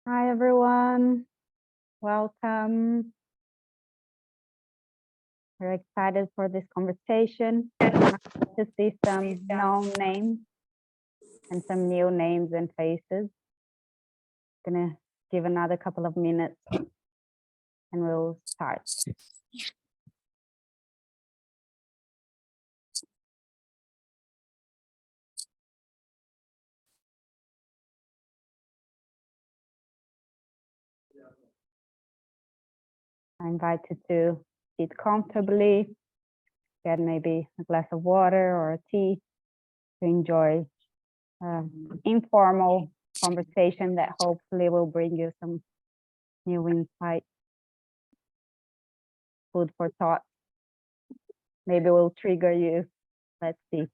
Hi, everyone. Welcome. We're excited for this conversation. Nice to see some known names and some new names and faces. Gonna give another couple of minutes and we'll start. I invite you to sit comfortably, get maybe a glass of water or a tea to enjoy informal conversation that hopefully will bring you some new insight, food for thought. Maybe will trigger you. Let's see.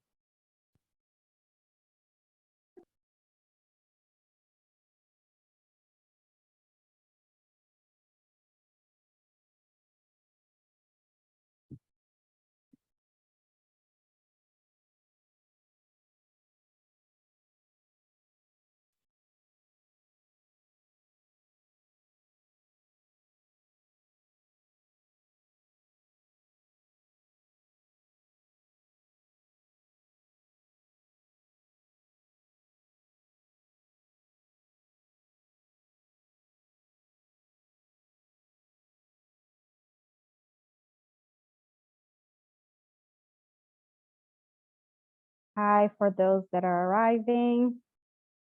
Hi, for those that are arriving,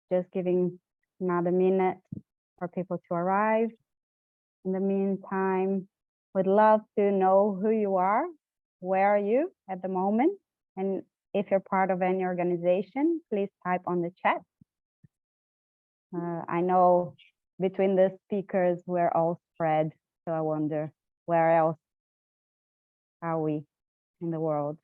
just giving another minute for people to arrive. In the meantime, we'd love to know who you are, where are you at the moment, and if you're part of any organization, please type on the chat. I know between the speakers, we're all spread, so I wonder where else are we in the world?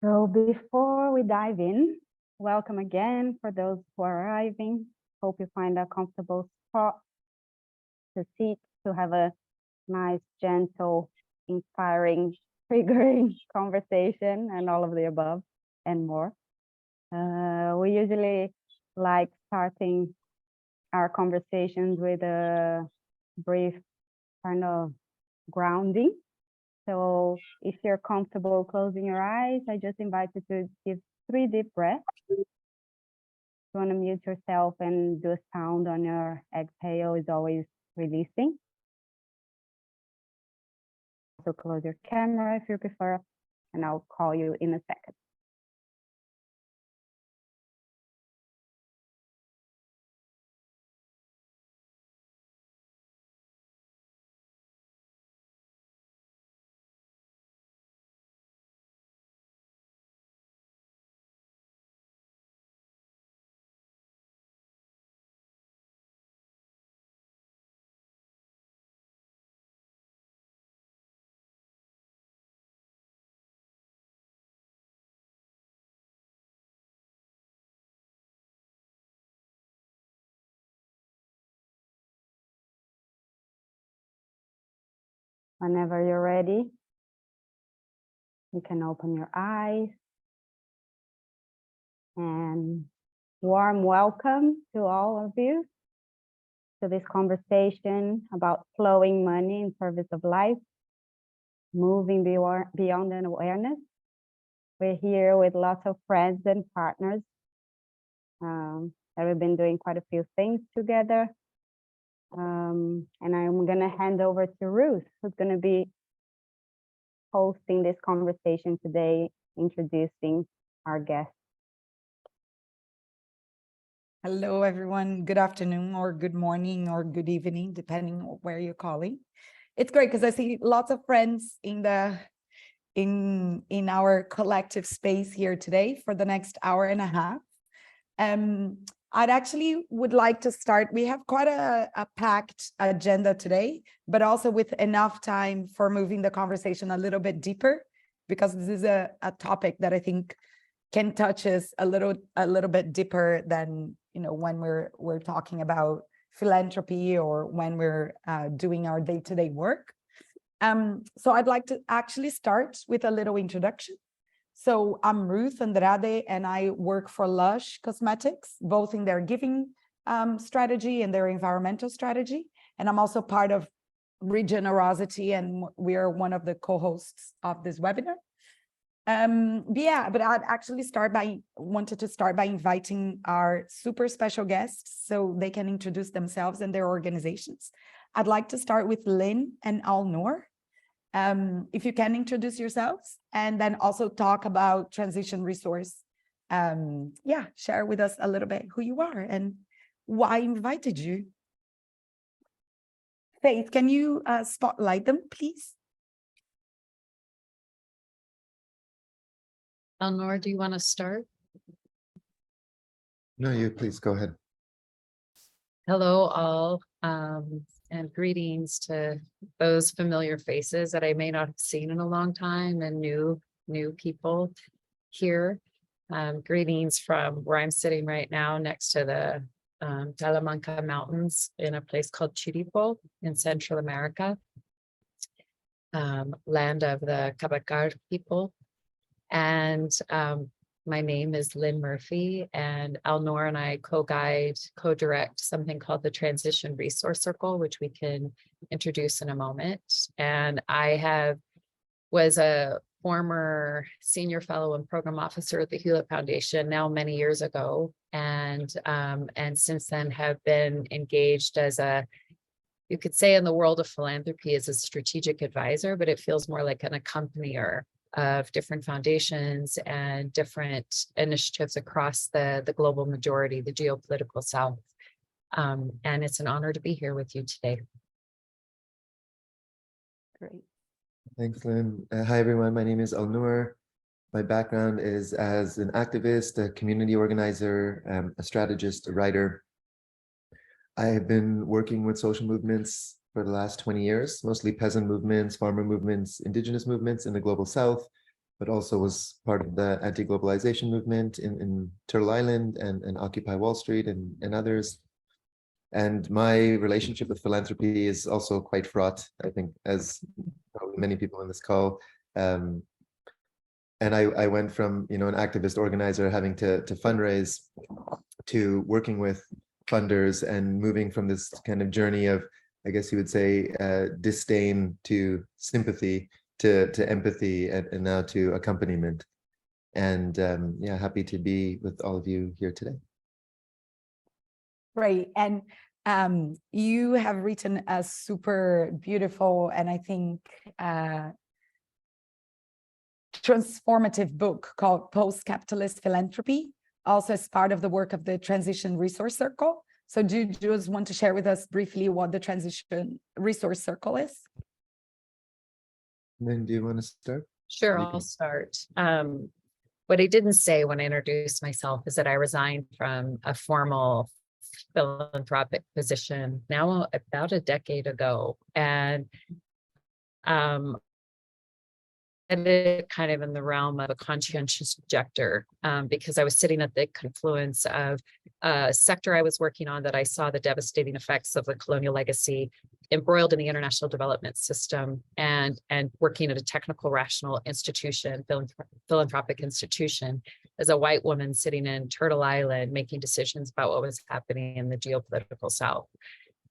So before we dive in, welcome again for those who are arriving. Hope you find a comfortable spot to sit, to have a nice, gentle, inspiring, triggering conversation and all of the above and more. We usually like starting our conversations with a brief kind of grounding. So if you're comfortable closing your eyes, I just invite you to give 3 deep breaths. If you want to mute yourself and do a sound on your exhale is always releasing. So close your camera if you prefer, and I'll call you in a second. Whenever you're ready, you can open your eyes. And warm welcome to all of you to this conversation about flowing money in service of life, moving beyond an awareness. We're here with lots of friends and partners that we've been doing quite a few things together. And I'm going to hand over to Ruth, who's going to be hosting this conversation today, introducing our guest. Hello, everyone. Good afternoon or good morning or good evening, depending on where you're calling. It's great because I see lots of friends in the in our collective space here today for the next hour and a half. I'd actually would like to start. We have quite a packed agenda today, but also with enough time for moving the conversation a little bit deeper, because this is a topic that I think can touch us a little bit deeper than, you know, when we're talking about philanthropy or when we're doing our day-to-day work. So I'd like to actually start with a little introduction. So I'm Ruth Andrade, and I work for Lush Cosmetics, both in their giving strategy and their environmental strategy. And I'm also part of Regenerosity, and we are one of the co-hosts of this webinar. But I'd actually wanted to start by inviting our super special guests so they can introduce themselves and their organizations. I'd like to start with Lynn and Alnoor. If you can introduce yourselves and then also talk about transition resource. Share with us a little bit who you are and why I invited you. Faith, can you spotlight them, please? Alnoor, do you want to start? No, you please go ahead. Hello, all, and greetings to those familiar faces that I may not have seen in a long time, and new people here. Greetings from where I'm sitting right now, next to the Talamanca Mountains in a place called Chiripo in Central America, land of the Cabacar people. And my name is Lynn Murphy, and Alnoor and I co-direct something called the Transition Resource Circle, which we can introduce in a moment. And I was a former senior fellow and program officer at the Hewlett Foundation now many years ago, and since then have been engaged as you could say in the world of philanthropy as a strategic advisor, but it feels more like an accompanier of different foundations and different initiatives across the global majority, the geopolitical South. And it's an honor to be here with you today. Great. Thanks, Lynn. Hi, everyone. My name is Alnoor. My background is as an activist, a community organizer, a strategist, a writer. I have been working with social movements for the last 20 years, mostly peasant movements, farmer movements, indigenous movements in the global South, but also was part of the anti-globalization movement in Turtle Island and Occupy Wall Street and others. And my relationship with philanthropy is also quite fraught, I think, as probably many people in this call. And I went from, an activist organizer having to fundraise to working with funders and moving from this kind of journey of, I guess you would say, disdain to sympathy to empathy and now to accompaniment. And happy to be with all of you here today. Great. And you have written a super beautiful and I think transformative book called Post-Capitalist Philanthropy, also as part of the work of the Transition Resource Circle. So do you just want to share with us briefly what the Transition Resource Circle is? Lynn, do you want to start? Sure, I'll start. What I didn't say when I introduced myself is that I resigned from a formal philanthropic position now about a decade ago. And it kind of in the realm of a conscientious objector, because I was sitting at the confluence of a sector I was working on that I saw the devastating effects of the colonial legacy embroiled in the international development system, and working at a technical rational institution, philanthropic institution, as a white woman sitting in Turtle Island making decisions about what was happening in the geopolitical South.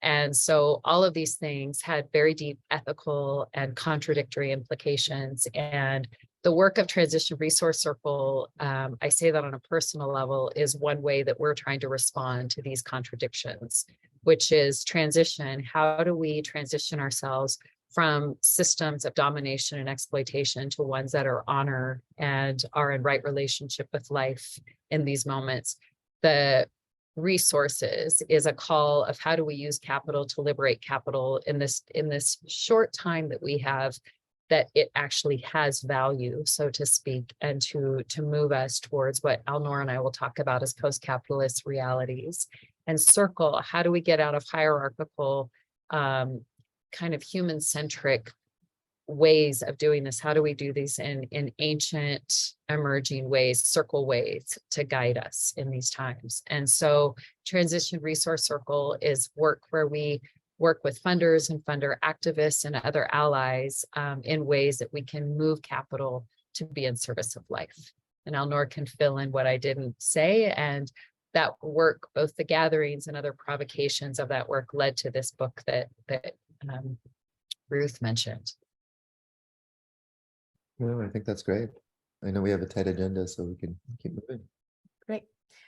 And so all of these things had very deep ethical and contradictory implications. And the work of Transition Resource Circle, I say that on a personal level, is one way that we're trying to respond to these contradictions, which is transition. How do we transition ourselves from systems of domination and exploitation to ones that are honor and are in right relationship with life in these moments? The resources is a call of how do we use capital to liberate capital in this short time that we have that it actually has value, so to speak, and to move us towards what Alnoor and I will talk about as post-capitalist realities. And circle, how do we get out of hierarchical, kind of human-centric ways of doing this? How do we do these in ancient emerging ways, circle ways to guide us in these times? And so Transition Resource Circle is work where we work with funders and funder activists and other allies in ways that we can move capital to be in service of life. And Alnoor can fill in what I didn't say, and that work, both the gatherings and other provocations of that work, led to this book that Ruth mentioned. No, I think that's great. I know we have a tight agenda, so we can keep moving. Great.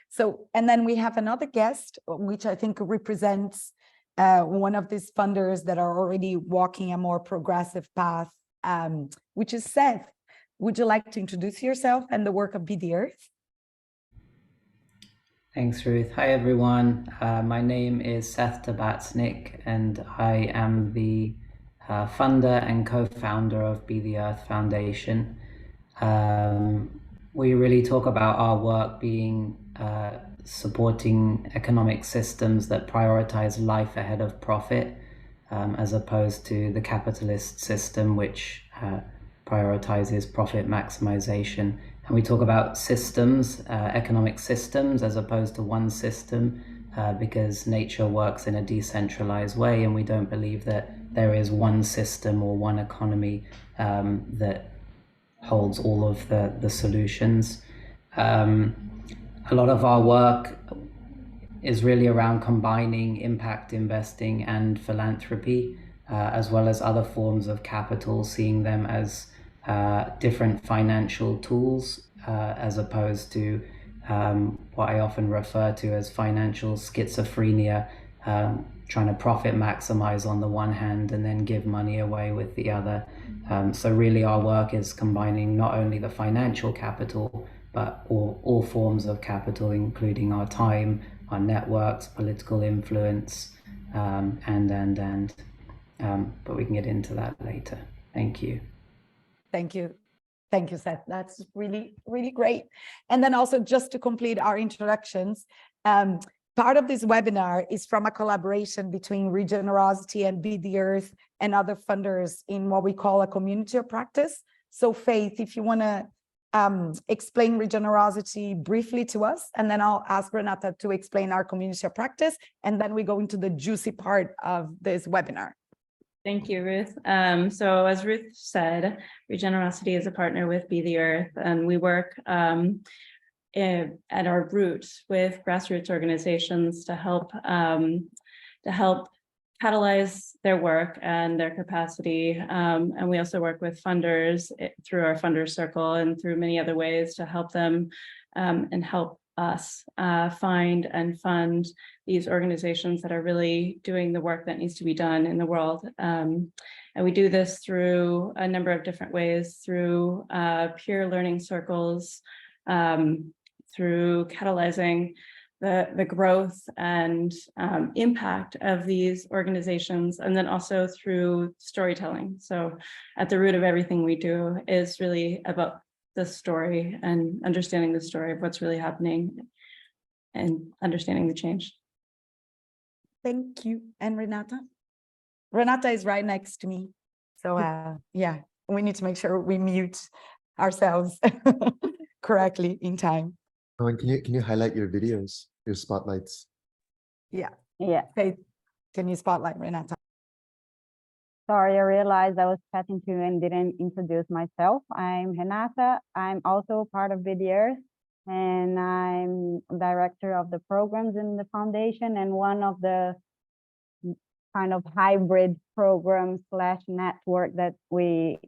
So, and then we have another guest, which I think represents one of these funders that are already walking a more progressive path, which is Seth. Would you like to introduce yourself and the work of Be the Earth? Thanks, Ruth. Hi, everyone. My name is Seth Tabatznik, and I am the funder and co-founder of Be the Earth Foundation. We really talk about our work being supporting economic systems that prioritize life ahead of profit, as opposed to the capitalist system, which prioritizes profit maximization. And we talk about systems, economic systems, as opposed to one system, because nature works in a decentralized way, and we don't believe that there is one system or one economy that holds all of the solutions. A lot of our work is really around combining impact investing and philanthropy, as well as other forms of capital, seeing them as different financial tools, as opposed to what I often refer to as financial schizophrenia, trying to profit maximize on the one hand and then give money away with the other. So really our work is combining not only the financial capital, but all forms of capital, including our time, our networks, political influence, but we can get into that later. Thank you. Thank you. Thank you, Seth. That's really, really great. And then also just to complete our introductions, part of this webinar is from a collaboration between Regenerosity and Be the Earth and other funders in what we call a community of practice. So Faith, if you want to explain Regenerosity briefly to us, and then I'll ask Renata to explain our community of practice, and then we go into the juicy part of this webinar. Thank you, Ruth. So as Ruth said, Regenerosity is a partner with Be the Earth, and we work at our root with grassroots organizations to help catalyze their work and their capacity. And we also work with funders through our funder circle and through many other ways to help them and help us find and fund these organizations that are really doing the work that needs to be done in the world. And we do this through a number of different ways, through peer learning circles, through catalyzing the growth and impact of these organizations, and then also through storytelling. So at the root of everything we do is really about the story and understanding the story of what's really happening and understanding the change. Thank you. And Renata? Renata is right next to me. So yeah, we need to make sure we mute ourselves correctly in time. Oh, and can you highlight your videos, your spotlights? Yeah. Yeah. Okay. Can you spotlight Renata? Sorry, I realized I was chatting to you and didn't introduce myself. I'm Renata. I'm also part of Be the Earth, and I'm director of the programs in the foundation, and one of the kind of hybrid program / network that we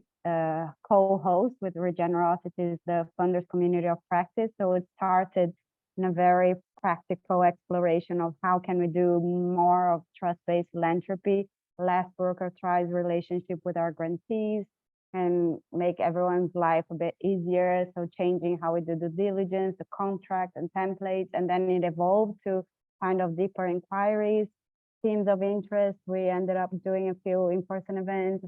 co-host with Regenerosity is the Funders Community of Practice. So it started in a very practical exploration of how can we do more of trust-based philanthropy, less bureaucratized relationship with our grantees, and make everyone's life a bit easier. So changing how we do due diligence, the contract and templates, and then it evolved to kind of deeper inquiries, themes of interest. We ended up doing a few in-person events,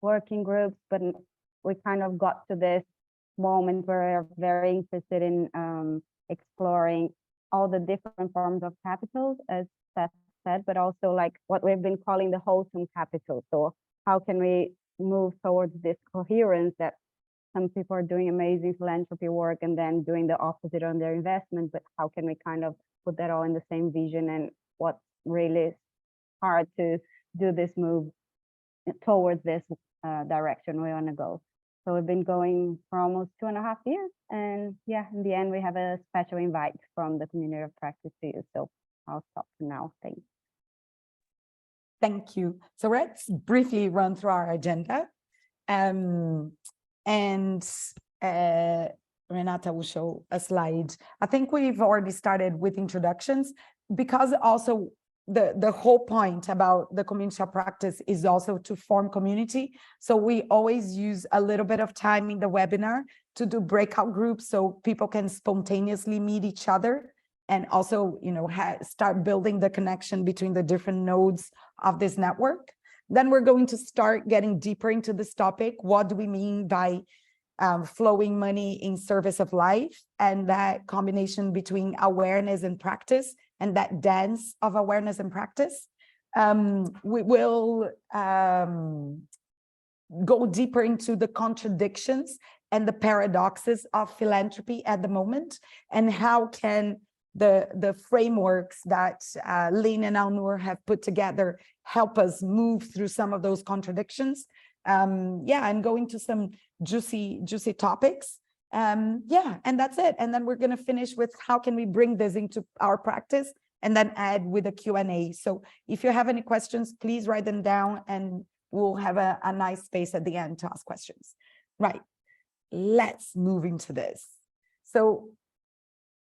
working groups, but we kind of got to this moment where we're very interested in exploring all the different forms of capital, as Seth said, but also like what we've been calling the wholesome capital. So how can we move towards this coherence that some people are doing amazing philanthropy work and then doing the opposite on their investment, but how can we kind of put that all in the same vision, and what's really hard to do this move towards this direction we want to go. So we've been going for almost 2.5 years, and yeah, in the end we have a special invite from the community of practice to you. So I'll stop for now. Thanks. Thank you. So let's briefly run through our agenda. Renata will show a slide. I think we've already started with introductions, because also the whole point about the community of practice is also to form community. So we always use a little bit of time in the webinar to do breakout groups so people can spontaneously meet each other, and also, you know, start building the connection between the different nodes of this network. Then we're going to start getting deeper into this topic. What do we mean by flowing money in service of life, and that combination between awareness and practice, and that dance of awareness and practice. We will go deeper into the contradictions and the paradoxes of philanthropy at the moment, and how can the frameworks that Lynn and Alnoor have put together help us move through some of those contradictions. And go into some juicy topics. And that's it. And then we're going to finish with how can we bring this into our practice, and then add with a Q&A. So if you have any questions, please write them down, and we'll have a nice space at the end to ask questions. Right, let's move into this. So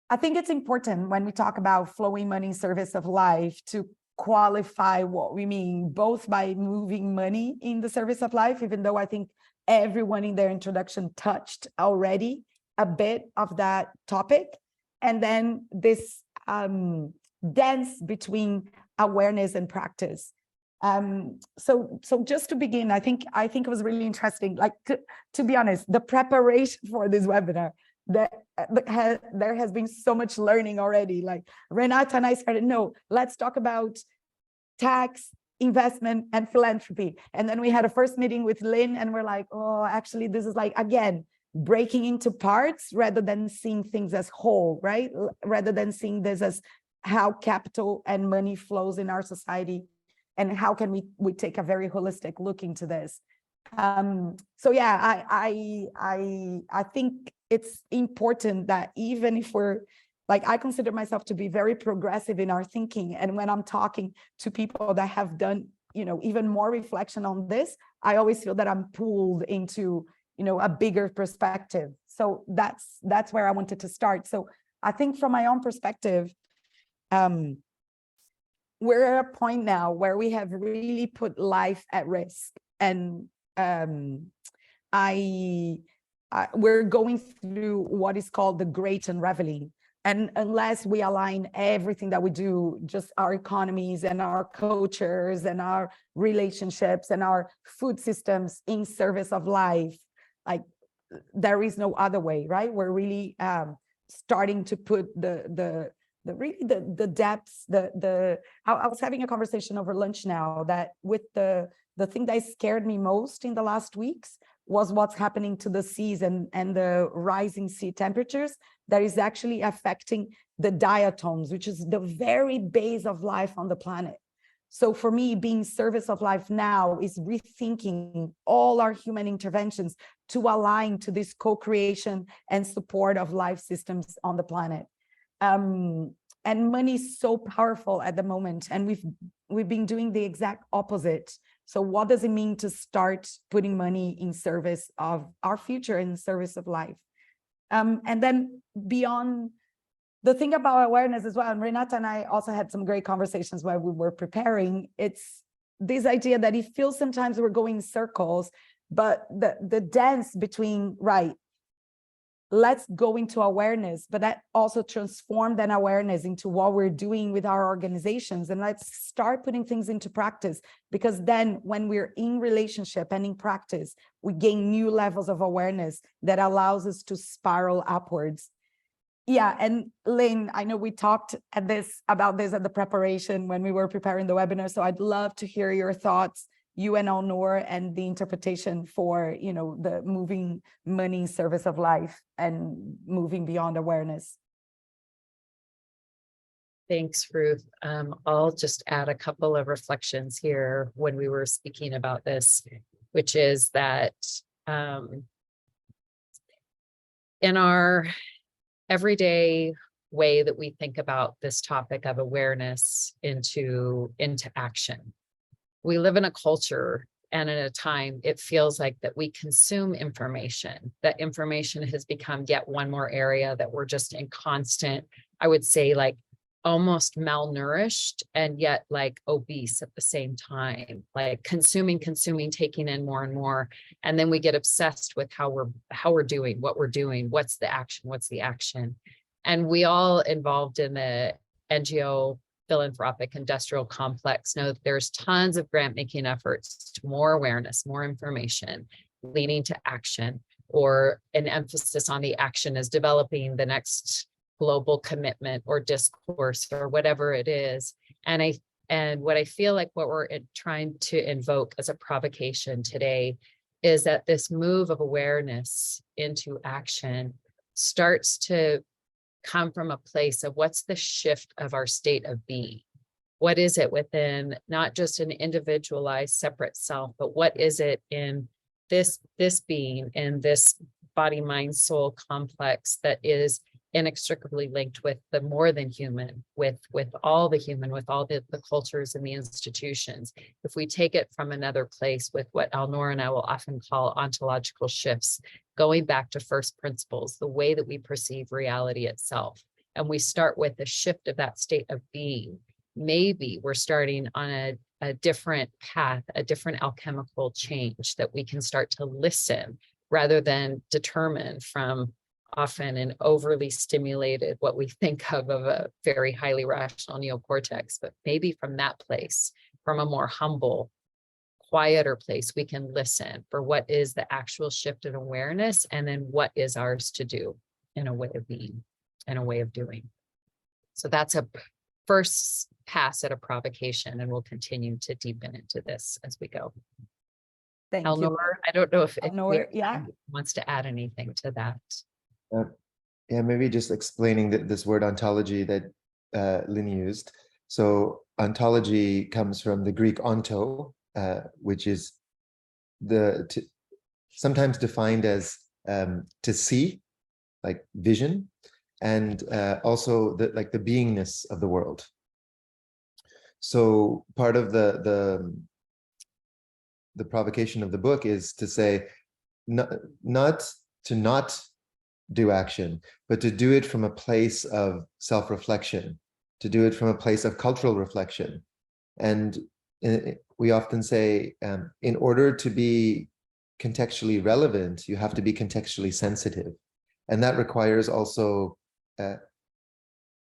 I think it's important when we talk about flowing money in service of life to qualify what we mean, both by moving money in the service of life, even though I think everyone in their introduction touched already a bit of that topic, and then this dance between awareness and practice. So just to begin, I think it was really interesting, like to be honest, the preparation for this webinar, there has been so much learning already. Like Renata and I started, no, let's talk about tax, investment, and philanthropy. And then we had a first meeting with Lynn, and we're like, oh, actually, this is like, again, breaking into parts rather than seeing things as whole, right? Rather than seeing this as how capital and money flows in our society, and how can we take a very holistic look into this. So yeah, I think it's important that even if we're, like, I consider myself to be very progressive in our thinking. And when I'm talking to people that have done, you know, even more reflection on this, I always feel that I'm pulled into, you know, a bigger perspective. So that's where I wanted to start. So I think from my own perspective, we're at a point now where we have really put life at risk. And we're going through what is called the Great Unraveling. And unless we align everything that we do, just our economies and our cultures and our relationships and our food systems in service of life, like there is no other way, right? We're really starting to put the depths, I was having a conversation over lunch now that with the thing that scared me most in the last weeks was what's happening to the seas and the rising sea temperatures that is actually affecting the diatoms, which is the very base of life on the planet. So for me, being service of life now is rethinking all our human interventions to align to this co-creation and support of life systems on the planet. And money is so powerful at the moment, and we've been doing the exact opposite. So what does it mean to start putting money in service of our future, in service of life? And then beyond the thing about awareness as well, and Renata and I also had some great conversations while we were preparing, it's this idea that it feels sometimes we're going in circles, but the dance between, right, let's go into awareness, but that also transform that awareness into what we're doing with our organizations. And let's start putting things into practice, because then when we're in relationship and in practice, we gain new levels of awareness that allows us to spiral upwards. Yeah, and Lynn, I know we talked about this at the preparation when we were preparing the webinar, so I'd love to hear your thoughts, you and Alnoor, and the interpretation for, the moving money in service of life and moving beyond awareness. Thanks, Ruth. I'll just add a couple of reflections here when we were speaking about this, which is that in our everyday way that we think about this topic of awareness into action, we live in a culture and in a time, it feels like that we consume information, that information has become yet one more area that we're just in constant, I would say, like almost malnourished and yet like obese at the same time, like consuming, taking in more and more. And then we get obsessed with how we're doing, what we're doing, what's the action. And we all involved in the NGO philanthropic industrial complex know that there's tons of grant making efforts to more awareness, more information, leading to action, or an emphasis on the action as developing the next global commitment or discourse or whatever it is. And what I feel like what we're trying to invoke as a provocation today is that this move of awareness into action starts to come from a place of what's the shift of our state of being? What is it within not just an individualized separate self, but what is it in this being, in this body, mind, soul complex that is inextricably linked with the more than human, with all the human, with all the cultures and the institutions. If we take it from another place with what Alnoor and I will often call ontological shifts, going back to first principles, the way that we perceive reality itself, and we start with a shift of that state of being, maybe we're starting on a different path, a different alchemical change that we can start to listen rather than determine from often an overly stimulated, what we think of a very highly rational neocortex, but maybe from that place, from a more humble, quieter place, we can listen for what is the actual shift in awareness, and then what is ours to do in a way of being, in a way of doing. So that's a first pass at a provocation, and we'll continue to deepen into this as we go. Thank Alnoor, you. I don't know if Alnoor, yeah. wants to add anything to that. Yeah, maybe just explaining this word ontology that Lynn used. So ontology comes from the Greek onto, which is sometimes defined as to see, like vision, and also the beingness of the world. So part of the provocation of the book is to say not to do action, but to do it from a place of self-reflection, to do it from a place of cultural reflection. And we often say, in order to be contextually relevant, you have to be contextually sensitive. And that requires also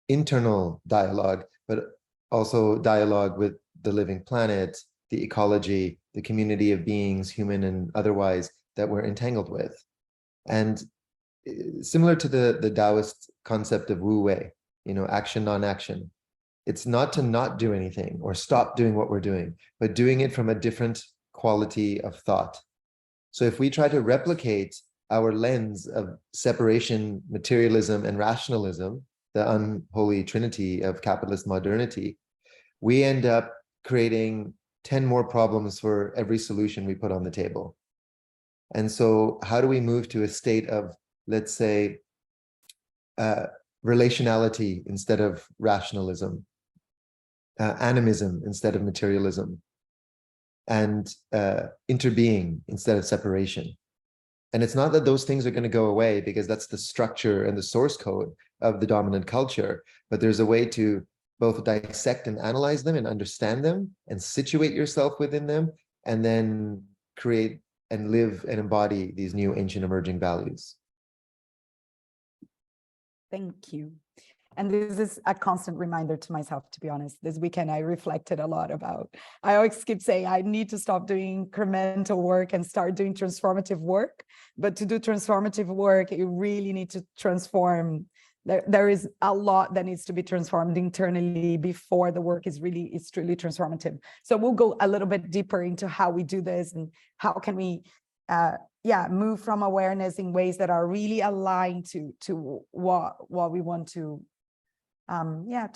internal dialogue, but also dialogue with the living planet, the ecology, the community of beings, human and otherwise, that we're entangled with. And similar to the Taoist concept of Wu Wei, action, non-action. It's not to not do anything or stop doing what we're doing, but doing it from a different quality of thought. So if we try to replicate our lens of separation, materialism, and rationalism, the unholy trinity of capitalist modernity, we end up creating 10 more problems for every solution we put on the table. And so how do we move to a state of, let's say, relationality instead of rationalism, animism instead of materialism, and interbeing instead of separation? And it's not that those things are going to go away, because that's the structure and the source code of the dominant culture, but there's a way to both dissect and analyze them and understand them and situate yourself within them, and then create and live and embody these new ancient emerging values. Thank you. And this is a constant reminder to myself, to be honest. This weekend, I reflected a lot about, I always keep saying I need to stop doing incremental work and start doing transformative work. But to do transformative work, you really need to transform. There is a lot that needs to be transformed internally before the work is truly transformative. So we'll go a little bit deeper into how we do this and how can we move from awareness in ways that are really aligned to what we want to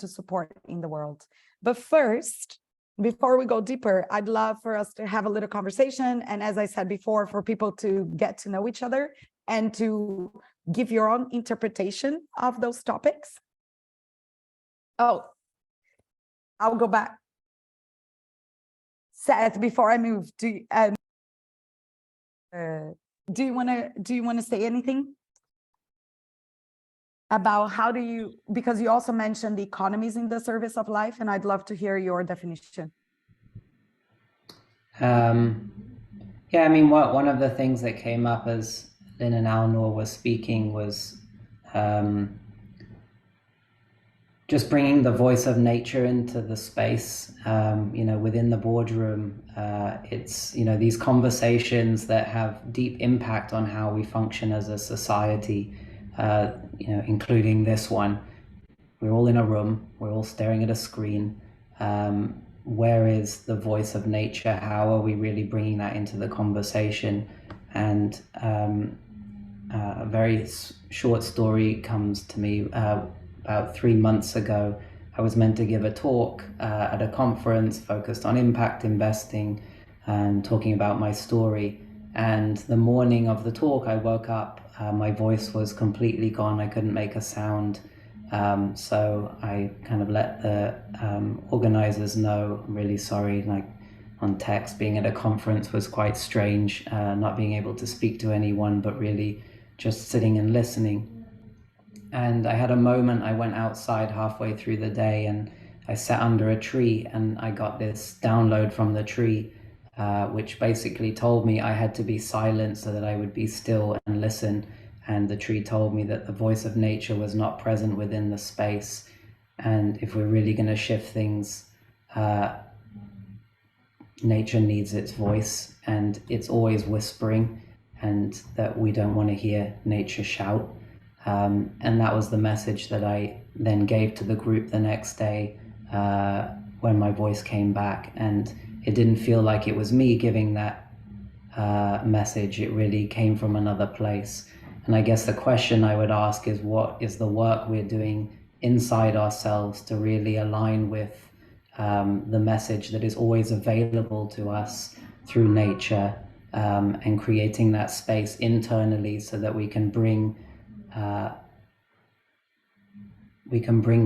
support in the world. But first, before we go deeper, I'd love for us to have a little conversation. And as I said before, for people to get to know each other and to give your own interpretation of those topics. Oh, I'll go back. Seth, before I move, do you want to say anything about how do you, because you also mentioned the economies in the service of life, and I'd love to hear your definition. Yeah, I mean, one of the things that came up as Lynn and Alnoor were speaking was just bringing the voice of nature into the space, within the boardroom. It's, these conversations that have deep impact on how we function as a society, including this one. We're all in a room, we're all staring at a screen. Where is the voice of nature? How are we really bringing that into the conversation? And a very short story comes to me. About 3 months ago, I was meant to give a talk at a conference focused on impact investing and talking about my story. And the morning of the talk, I woke up, my voice was completely gone. I couldn't make a sound. So I kind of let the organizers know, I'm really sorry, like on text, being at a conference was quite strange, not being able to speak to anyone, but really just sitting and listening. And I had a moment, I went outside halfway through the day and I sat under a tree and I got this download from the tree, which basically told me I had to be silent so that I would be still and listen. And the tree told me that the voice of nature was not present within the space. And if we're really going to shift things, nature needs its voice, and it's always whispering, and that we don't want to hear nature shout. And that was the message that I then gave to the group the next day when my voice came back. And it didn't feel like it was me giving that message. It really came from another place. And I guess the question I would ask is, what is the work we're doing inside ourselves to really align with the message that is always available to us through nature, and creating that space internally so that we can bring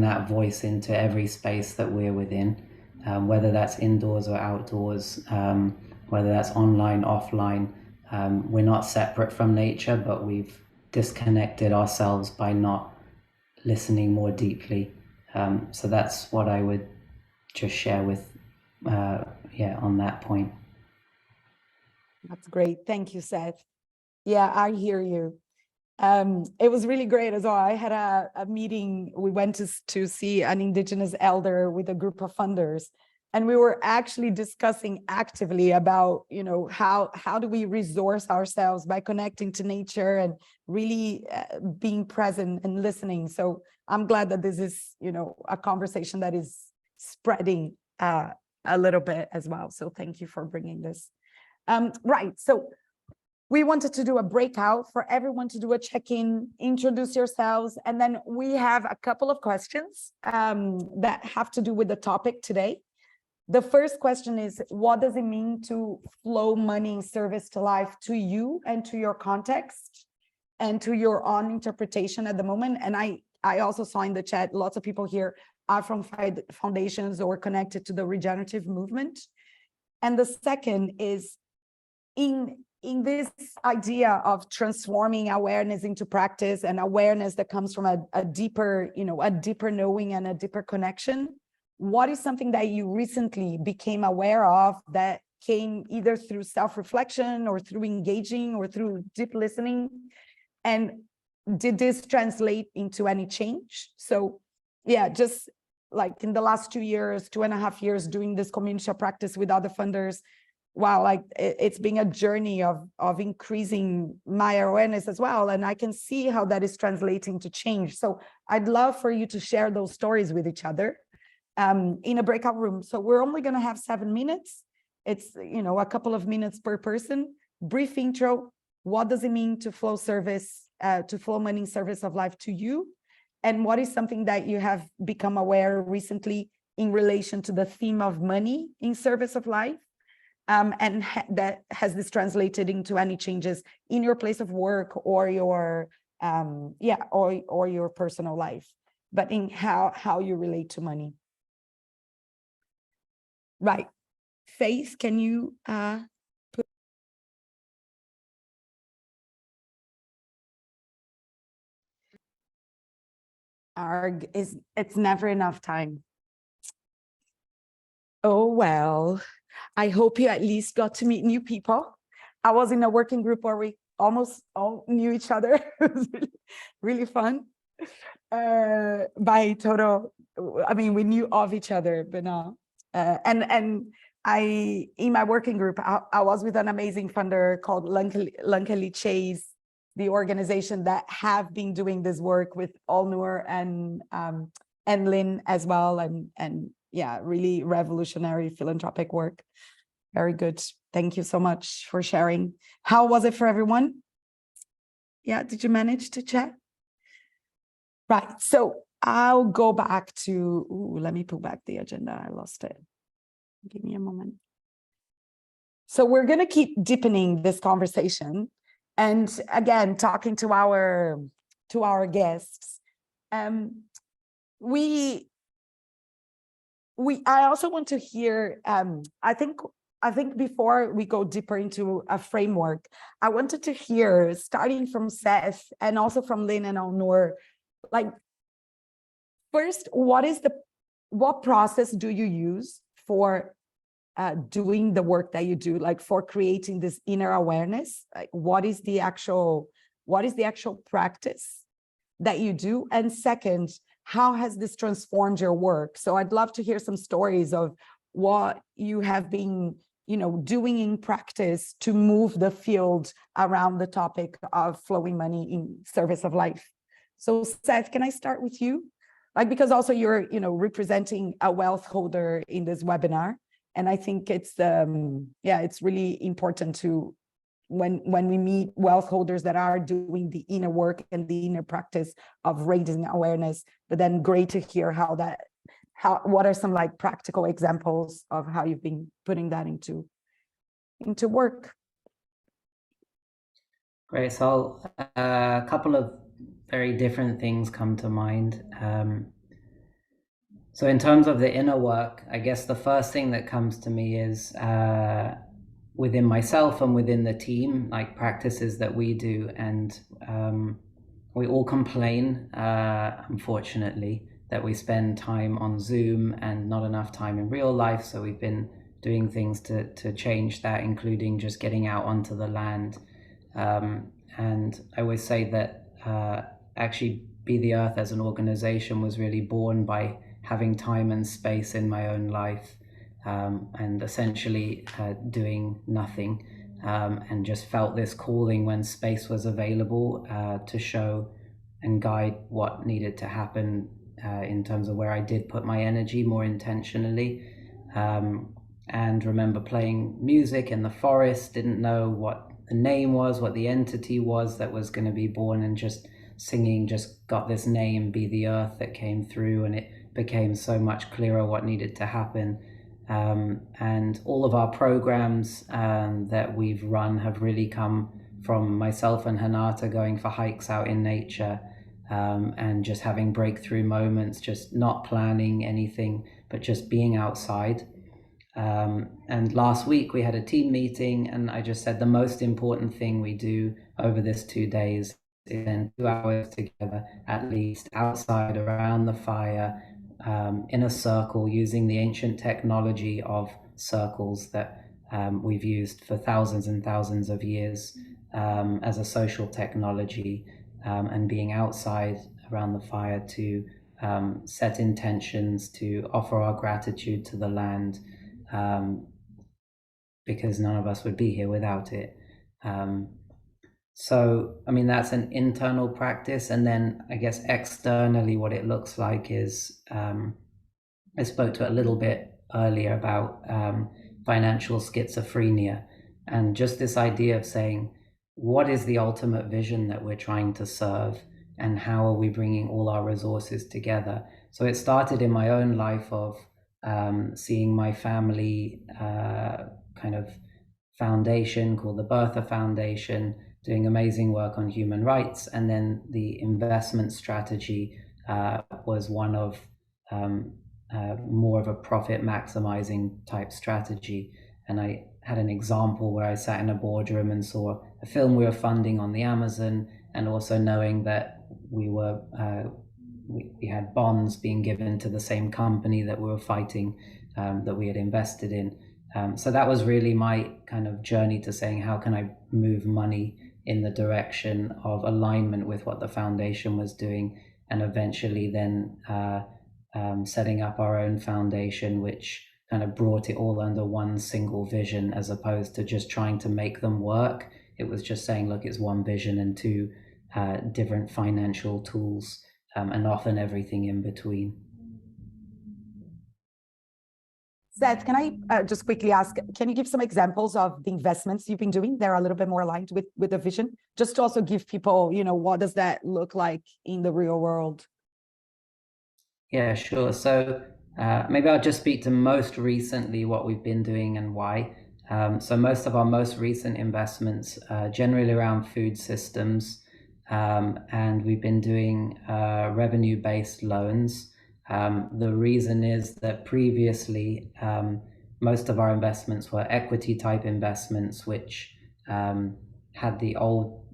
that voice into every space that we're within, whether that's indoors or outdoors, whether that's online, offline. We're not separate from nature, but we've disconnected ourselves by not listening more deeply. So that's what I would just share with, on that point. That's great. Thank you, Seth. Yeah, I hear you. It was really great as well. I had a meeting. We went to see an Indigenous elder with a group of funders, and we were actually discussing actively about, how do we resource ourselves by connecting to nature and really being present and listening. So I'm glad that this is, a conversation that is spreading a little bit as well. So thank you for bringing this. Right. So we wanted to do a breakout for everyone to do a check-in, introduce yourselves, and then we have a couple of questions that have to do with the topic today. The first question is, what does it mean to flow money in service to life to you and to your context and to your own interpretation at the moment? And I also saw in the chat, lots of people here are from foundations or connected to the regenerative movement. And the second is, in this idea of transforming awareness into practice and awareness that comes from a deeper knowing and a deeper connection, what is something that you recently became aware of that came either through self-reflection or through engaging or through deep listening? And did this translate into any change? So yeah, just like in the last 2 years, 2.5 years, doing this community of practice with other funders, wow, like it's been a journey of increasing my awareness as well. And I can see how that is translating to change. So I'd love for you to share those stories with each other in a breakout room. So we're only going to have 7 minutes. It's, you know, a couple of minutes per person. Brief intro. What does it mean to flow service, to flow money in service of life to you? And what is something that you have become aware recently in relation to the theme of money in service of life? And that has this translated into any changes in your place of work or your or your personal life, but in how you relate to money. Right. Faith, can you put it's never enough time. Oh well, I hope you at least got to meet new people. I was in a working group where we almost all knew each other. It was really fun. By total, I mean, we knew of each other, but no. And I, in my working group, I was with an amazing funder called Lunkily Chase, the organization that have been doing this work with Alnoor and Lynn as well. And yeah, really revolutionary philanthropic work. Very good. Thank you so much for sharing. How was it for everyone? Yeah, did you manage to chat? Right, so I'll go back to, let me pull back the agenda. I lost it. Give me a moment. So we're going to keep deepening this conversation. And again, talking to our guests. I also want to hear, I think before we go deeper into a framework, I wanted to hear, starting from Seth and also from Lynn and Alnoor, like, first, what process do you use for doing the work that you do, like for creating this inner awareness? Like, what is the actual practice that you do? And second, how has this transformed your work? So I'd love to hear some stories of what you have been, you know, doing in practice to move the field around the topic of flowing money in service of life. So Seth, can I start with you? Like, because also you're, you know, representing a wealth holder in this webinar. And I think it's, it's really important to, when we meet wealth holders that are doing the inner work and the inner practice of raising awareness, but then great to hear what are some like practical examples of how you've been putting that into work. Great. So a couple of very different things come to mind. So in terms of the inner work, I guess the first thing that comes to me is within myself and within the team, like practices that we do. And we all complain, unfortunately, that we spend time on Zoom and not enough time in real life. So we've been doing things to change that, including just getting out onto the land. And I always say that actually Be the Earth as an organization was really born by having time and space in my own life, and essentially doing nothing, and just felt this calling when space was available to show and guide what needed to happen in terms of where I did put my energy more intentionally. And remember playing music in the forest, didn't know what the name was, what the entity was that was going to be born, and just singing just got this name, Be the Earth, that came through, and it became so much clearer what needed to happen. And all of our programs that we've run have really come from myself and Hanata going for hikes out in nature, and just having breakthrough moments, just not planning anything, but just being outside. And last week we had a team meeting, and I just said the most important thing we do over this 2 days is spend 2 hours together, at least outside around the fire, in a circle, using the ancient technology of circles that we've used for thousands and thousands of years as a social technology, and being outside around the fire to set intentions, to offer our gratitude to the land, because none of us would be here without it. So, I mean, that's an internal practice. And then I guess externally, what it looks like is, I spoke to it a little bit earlier about financial schizophrenia, and just this idea of saying, what is the ultimate vision that we're trying to serve, and how are we bringing all our resources together? So it started in my own life of seeing my family kind of foundation called the Bertha Foundation, doing amazing work on human rights. And then the investment strategy was one of more of a profit maximizing type strategy. And I had an example where I sat in a boardroom and saw a film we were funding on the Amazon, and also knowing that we were we had bonds being given to the same company that we were fighting, that we had invested in. So that was really my kind of journey to saying, how can I move money in the direction of alignment with what the foundation was doing, and eventually then setting up our own foundation, which kind of brought it all under one single vision, as opposed to just trying to make them work. It was just saying, look, it's one vision and two different financial tools, and often everything in between. Seth, can I just quickly ask, can you give some examples of the investments you've been doing? They're a little bit more aligned with the vision, just to also give people, what does that look like in the real world? Yeah, sure. So maybe I'll just speak to most recently what we've been doing and why. So most of our most recent investments generally around food systems, and we've been doing revenue-based loans. The reason is that previously most of our investments were equity type investments, which had the old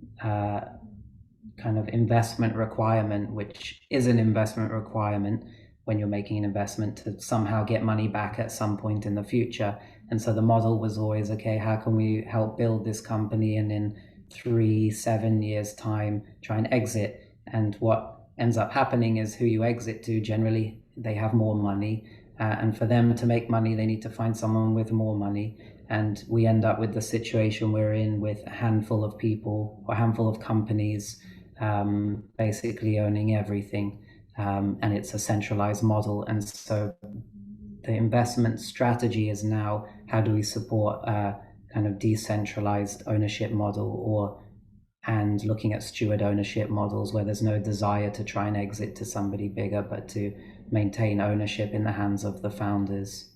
kind of investment requirement, which is an investment requirement when you're making an investment to somehow get money back at some point in the future. And so the model was always, okay, how can we help build this company and in 3-7 years time try and exit? And what ends up happening is who you exit to, generally they have more money, and for them to make money they need to find someone with more money, and we end up with the situation we're in, with a handful of people or a handful of companies basically owning everything, and it's a centralized model. And so the investment strategy is now, how do we support a kind of decentralized ownership model, and looking at steward ownership models where there's no desire to try and exit to somebody bigger, but to maintain ownership in the hands of the founders.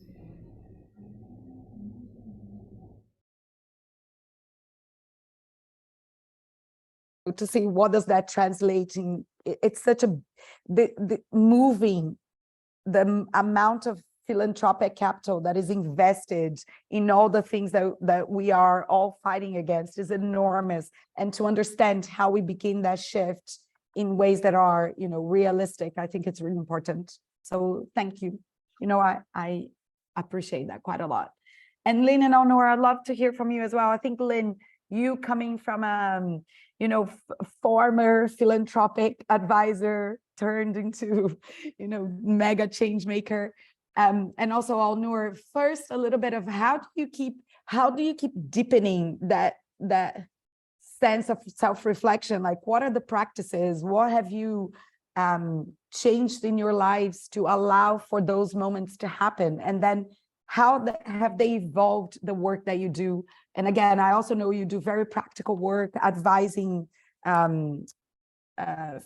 To see what does that translate in. It's such a the moving the amount of philanthropic capital that is invested in all the things that we are all fighting against is enormous, and to understand how we begin that shift in ways that are realistic, I think it's really important. So thank you. I appreciate that quite a lot. And Lynn and Alnoor, I'd love to hear from you as well. I think, Lynn, you coming from former philanthropic advisor turned into mega change maker, and also Alnoor, first a little bit of how do you keep deepening that sense of self-reflection? Like, what are the practices? What have you changed in your lives to allow for those moments to happen? And then how have they evolved the work that you do? And again, I also know you do very practical work advising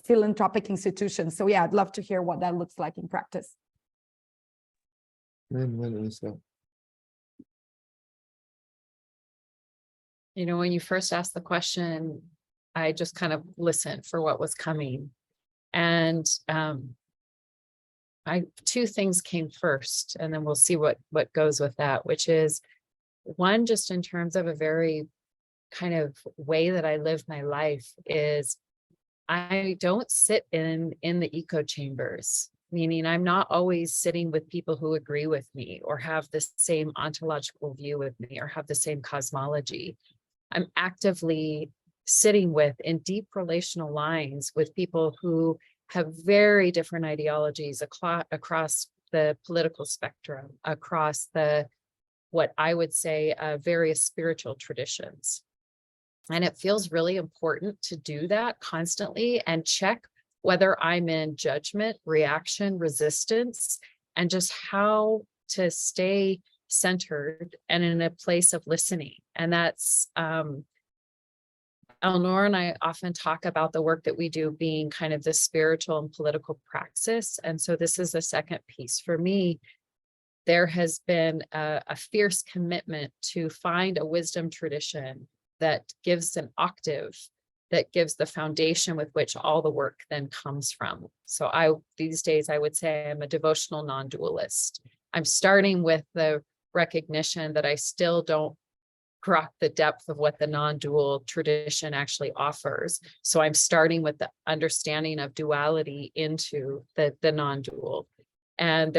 philanthropic institutions. So yeah, I'd love to hear what that looks like in practice. When is that? When you first asked the question, I just kind of listened for what was coming. And two things came first, and then we'll see what goes with that, which is one, just in terms of a very kind of way that I live my life, is I don't sit in the echo chambers, meaning I'm not always sitting with people who agree with me or have the same ontological view with me or have the same cosmology. I'm actively sitting with in deep relational lines with people who have very different ideologies across the political spectrum, across the, what I would say, various spiritual traditions. And it feels really important to do that constantly and check whether I'm in judgment, reaction, resistance, and just how to stay centered and in a place of listening. And that's, Alnoor and I often talk about the work that we do being kind of the spiritual and political praxis. And so this is the second piece for me. There has been a fierce commitment to find a wisdom tradition that gives an octave, that gives the foundation with which all the work then comes from. So these days, I would say I'm a devotional non-dualist. I'm starting with the recognition that I still don't grok the depth of what the non-dual tradition actually offers. So I'm starting with the understanding of duality into the non-dual. And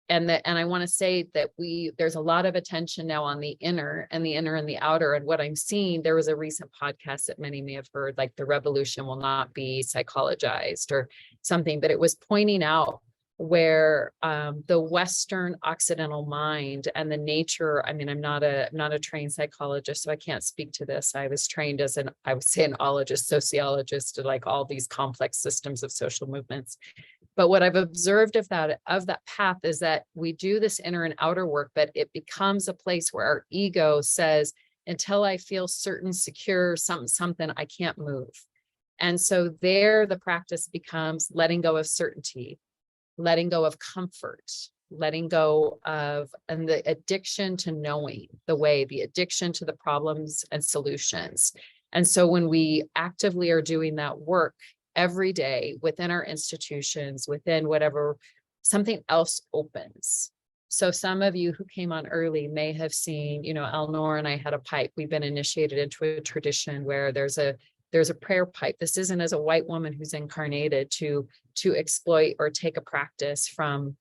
and I want to say that there's a lot of attention now on the inner and the outer. And what I'm seeing, there was a recent podcast that many may have heard, like the revolution will not be psychologized or something, but it was pointing out where the Western Occidental mind and the nature, I mean, I'm not a trained psychologist, so I can't speak to this. I was trained as I would say an ologist, sociologist, to like all these complex systems of social movements. But what I've observed of that path is that we do this inner and outer work, but it becomes a place where our ego says, until I feel certain, secure, something, I can't move. And so there the practice becomes letting go of certainty, letting go of comfort, letting go of, and the addiction to knowing the addiction to the problems and solutions. And so when we actively are doing that work every day within our institutions, within whatever, something else opens. So some of you who came on early may have seen, Alnoor and I had a pipe. We've been initiated into a tradition where there's a prayer pipe. This isn't as a white woman who's incarnated to exploit or take a practice from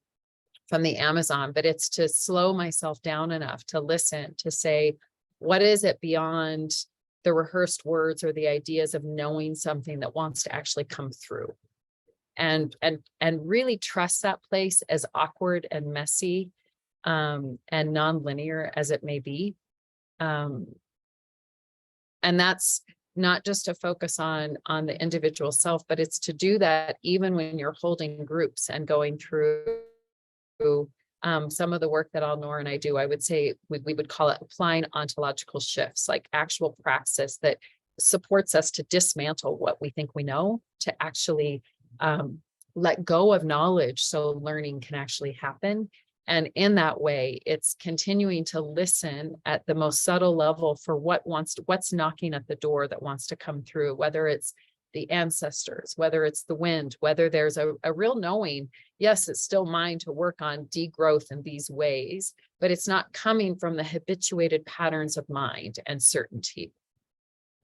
the Amazon, but it's to slow myself down enough to listen, to say, what is it beyond the rehearsed words or the ideas of knowing something that wants to actually come through, and really trust that place, as awkward and messy and nonlinear as it may be. And that's not just to focus on the individual self, but it's to do that even when you're holding groups and going through some of the work that Alnoor and I do. I would say we would call it applying ontological shifts, like actual praxis that supports us to dismantle what we think we know, to actually let go of knowledge so learning can actually happen. And in that way, it's continuing to listen at the most subtle level for what's knocking at the door that wants to come through, whether it's the ancestors, whether it's the wind, whether there's a real knowing, yes, it's still mine to work on degrowth in these ways, but it's not coming from the habituated patterns of mind and certainty.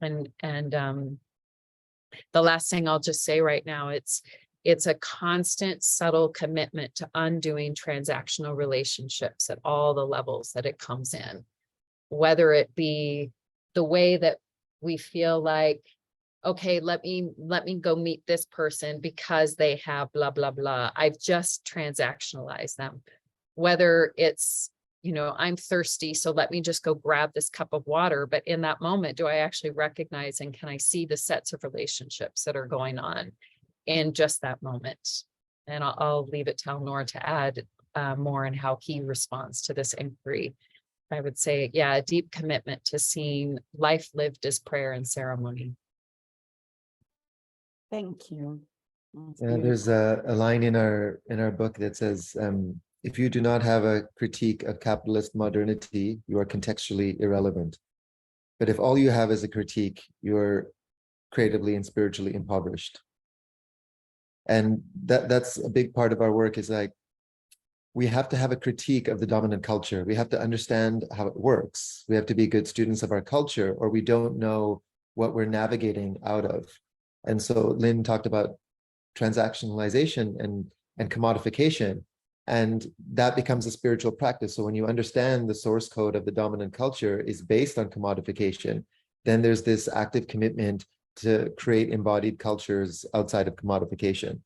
And the last thing I'll just say right now, it's a constant, subtle commitment to undoing transactional relationships at all the levels that it comes in, whether it be the way that we feel like, okay, let me go meet this person because they have blah, blah, blah. I've just transactionalized them. Whether it's, I'm thirsty, so let me just go grab this cup of water. But in that moment, do I actually recognize and can I see the sets of relationships that are going on in just that moment? And I'll leave it to Alnoor to add more on how he responds to this inquiry. I would say, yeah, a deep commitment to seeing life lived as prayer and ceremony. Thank you. There's a line in our book that says, if you do not have a critique of capitalist modernity, you are contextually irrelevant. But if all you have is a critique, you're creatively and spiritually impoverished. And that's a big part of our work, is like, we have to have a critique of the dominant culture. We have to understand how it works. We have to be good students of our culture, or we don't know what we're navigating out of. And so Lynn talked about transactionalization and commodification, and that becomes a spiritual practice. So when you understand the source code of the dominant culture is based on commodification, then there's this active commitment to create embodied cultures outside of commodification,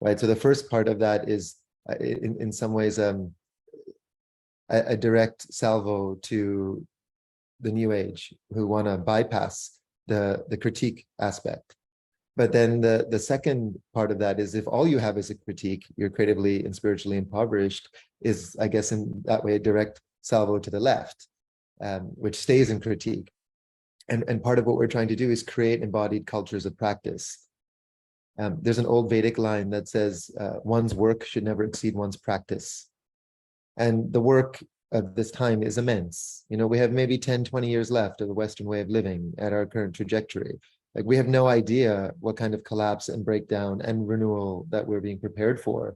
right? So the first part of that is in some ways a direct salvo to the new age who want to bypass the critique aspect. But then the second part of that is if all you have is a critique, you're creatively and spiritually impoverished, is, I guess, in that way, a direct salvo to the left, which stays in critique. And part of what we're trying to do is create embodied cultures of practice. There's an old Vedic line that says, one's work should never exceed one's practice. And the work of this time is immense. You know, we have maybe 10, 20 years left of the Western way of living at our current trajectory. Like, we have no idea what kind of collapse and breakdown and renewal that we're being prepared for.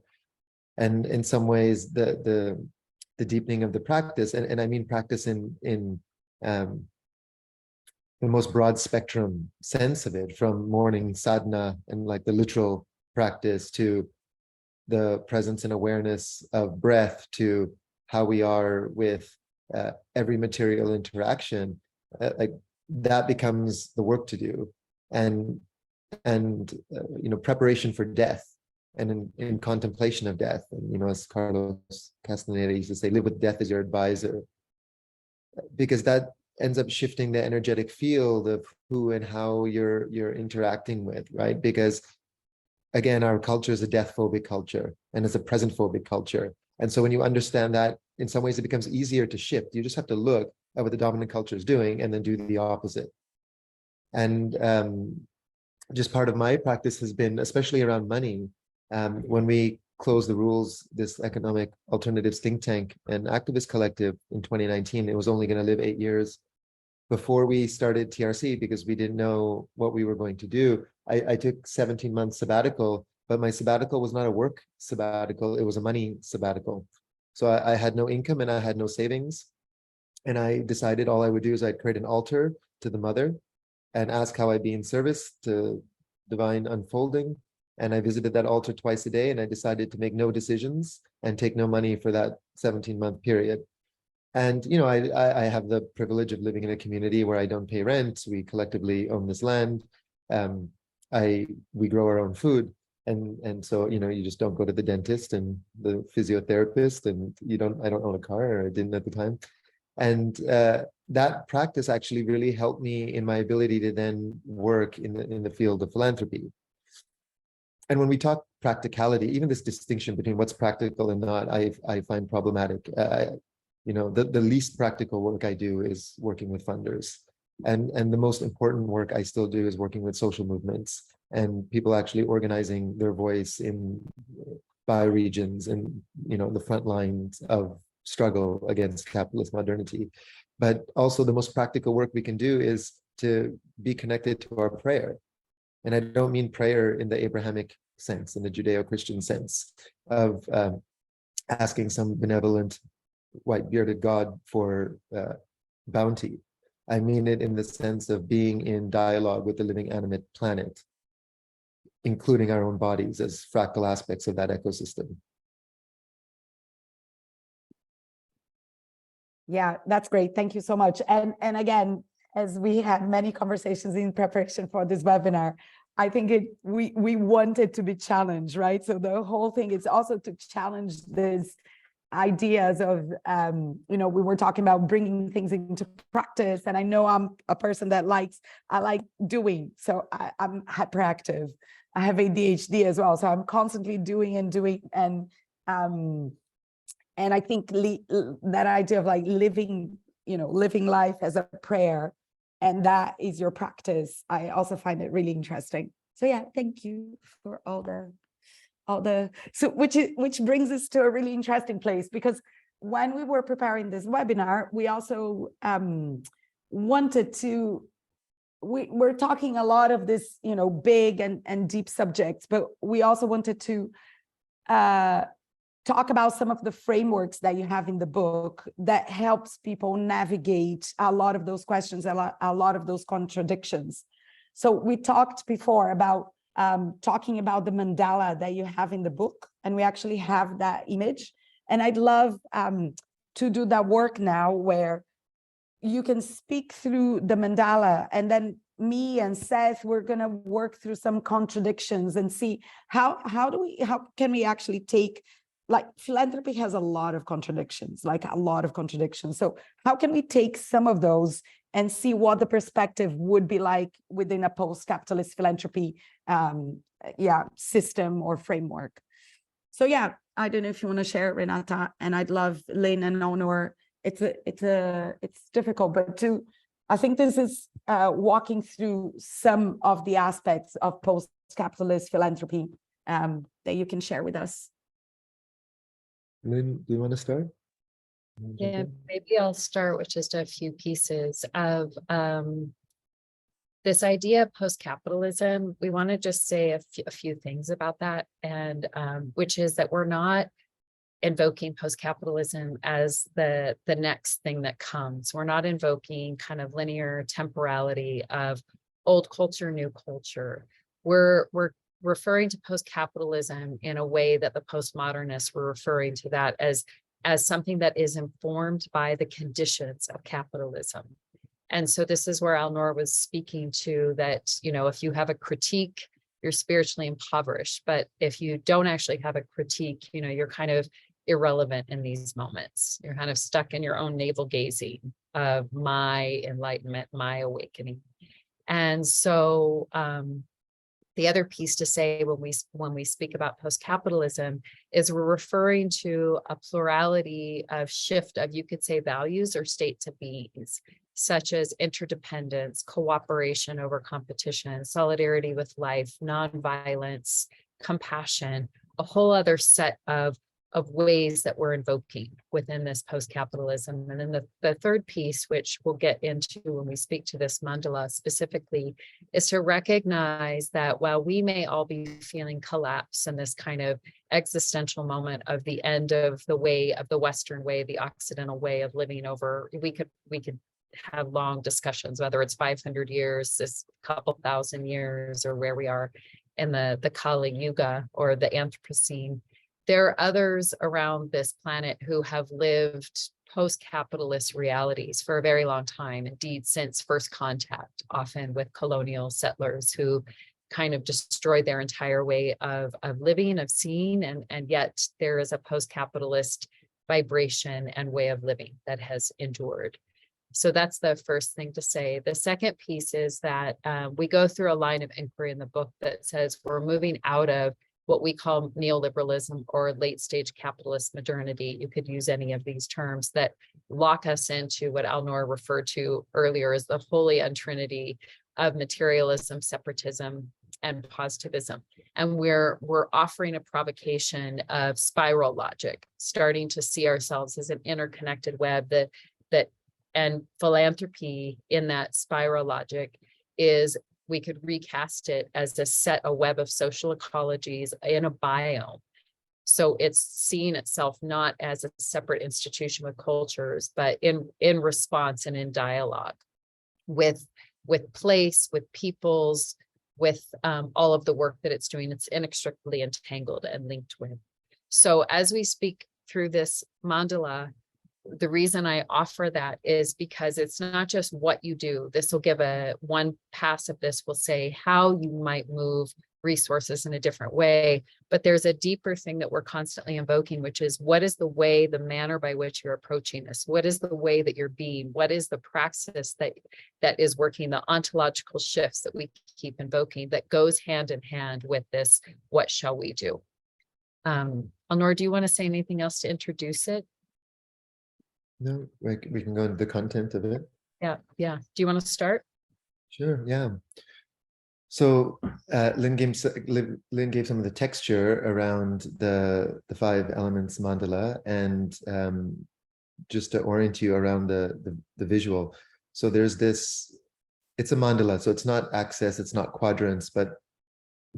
And in some ways, the deepening of the practice, and I mean practice in the most broad spectrum sense of it, from morning sadhana and like the literal practice to the presence and awareness of breath, to how we are with every material interaction, like that becomes the work to do. And you know, preparation for death, and in contemplation of death. And, you know, as Carlos Castaneda used to say, live with death as your advisor, because that ends up shifting the energetic field of who and how you're interacting with, right? Because again, our culture is a death phobic culture, and it's a present phobic culture. And so when you understand that, in some ways it becomes easier to shift. You just have to look at what the dominant culture is doing and then do the opposite. And just part of my practice has been, especially around money, when we closed the rules, this economic alternatives think tank and activist collective in 2019, it was only going to live 8 years before we started TRC, because we didn't know what we were going to do. I took 17 months sabbatical, but my sabbatical was not a work sabbatical, it was a money sabbatical. So I had no income and I had no savings. And I decided all I would do is I'd create an altar to the mother and ask how I'd be in service to divine unfolding. And I visited that altar twice a day, and I decided to make no decisions and take no money for that 17-month period. And, you know, I have the privilege of living in a community where I don't pay rent. We collectively own this land. We grow our own food. And so, you know, you just don't go to the dentist and the physiotherapist, and I don't own a car, or I didn't at the time. And that practice actually really helped me in my ability to then work in the field of philanthropy. And when we talk practicality, even this distinction between what's practical and not, I find problematic. You know, the least practical work I do is working with funders. And the most important work I still do is working with social movements and people actually organizing their voice in bioregions and, you know, the front lines of struggle against capitalist modernity. But also the most practical work we can do is to be connected to our prayer. And I don't mean prayer in the Abrahamic sense, in the Judeo-Christian sense of asking some benevolent white-bearded God for bounty. I mean it in the sense of being in dialogue with the living animate planet, including our own bodies as fractal aspects of that ecosystem. Yeah, that's great. Thank you so much. And again, as we had many conversations in preparation for this webinar, I think we want it to be challenged, right? So the whole thing is also to challenge these ideas of, you know, we were talking about bringing things into practice. And I know I'm a person that I like doing. So I'm hyperactive. I have ADHD as well. So I'm constantly doing. And I think that idea of like living life as a prayer, and that is your practice, I also find it really interesting. So yeah, thank you for all the so which brings us to a really interesting place, because when we were preparing this webinar, we also wanted to, we're talking a lot of this, you know, big and deep subjects, but we also wanted to talk about some of the frameworks that you have in the book that helps people navigate a lot of those questions, a lot of those contradictions. So we talked before about talking about the mandala that you have in the book, and we actually have that image. And I'd love to do that work now where you can speak through the mandala, and then me and Seth, we're gonna work through some contradictions and see how can we actually take, like, philanthropy has a lot of contradictions, like a lot of contradictions. So how can we take some of those and see what the perspective would be like within a post-capitalist philanthropy system or framework? So yeah, I don't know if you want to share, Renata, and I'd love Lynn and Alnoor. It's difficult, but I think this is walking through some of the aspects of post-capitalist philanthropy that you can share with us. Lynn, do you want to start? Yeah, maybe I'll start with just a few pieces of this idea of post-capitalism. We want to just say a few things about that, and which is that we're not invoking post-capitalism as the next thing that comes. We're not invoking kind of linear temporality of old culture, new culture. We're referring to post-capitalism in a way that the postmodernists were referring to that as something that is informed by the conditions of capitalism. And so this is where Alnoor was speaking to that, if you have a critique, you're spiritually impoverished. But if you don't actually have a critique, you're kind of irrelevant in these moments. You're kind of stuck in your own navel gazing of my enlightenment, my awakening. And so the other piece to say when we speak about post-capitalism is we're referring to a plurality of shift of, you could say, values or states of beings, such as interdependence, cooperation over competition, solidarity with life, nonviolence, compassion, a whole other set of ways that we're invoking within this post-capitalism. And then the third piece, which we'll get into when we speak to this mandala specifically, is to recognize that while we may all be feeling collapse in this kind of existential moment of the end of the way of the Western way, the Occidental way of living over, we could have long discussions, whether it's 500 years, this couple thousand years, or where we are in the Kali Yuga or the Anthropocene. There are others around this planet who have lived post-capitalist realities for a very long time, indeed since first contact, often with colonial settlers who kind of destroyed their entire way of living, of seeing, and yet there is a post-capitalist vibration and way of living that has endured. So that's the first thing to say. The second piece is that we go through a line of inquiry in the book that says we're moving out of what we call neoliberalism or late stage capitalist modernity. You could use any of these terms that lock us into what Alnoor referred to earlier as the holy untrinity of materialism, separatism, and positivism. And we're offering a provocation of spiral logic, starting to see ourselves as an interconnected web and philanthropy in that spiral logic is, we could recast it as a web of social ecologies in a biome. So it's seeing itself not as a separate institution with cultures, but in response and in dialogue with place, with peoples, with all of the work that it's doing. It's inextricably entangled and linked with. So as we speak through this mandala, the reason I offer that is because it's not just what you do. This will give one pass of this will say how you might move resources in a different way, but there's a deeper thing that we're constantly invoking, which is what is the way, the manner by which you're approaching this? What is the way that you're being? What is the praxis that is working, the ontological shifts that we keep invoking that goes hand in hand with this, what shall we do? Alnoor, do you want to say anything else to introduce it? No, we can go into the content of it. Yeah. Do you want to start? Sure, yeah. So Lynn gave some of the texture around the 5 elements mandala, and just to orient you around the visual. So there's this, it's a mandala, so it's not axis, it's not quadrants, but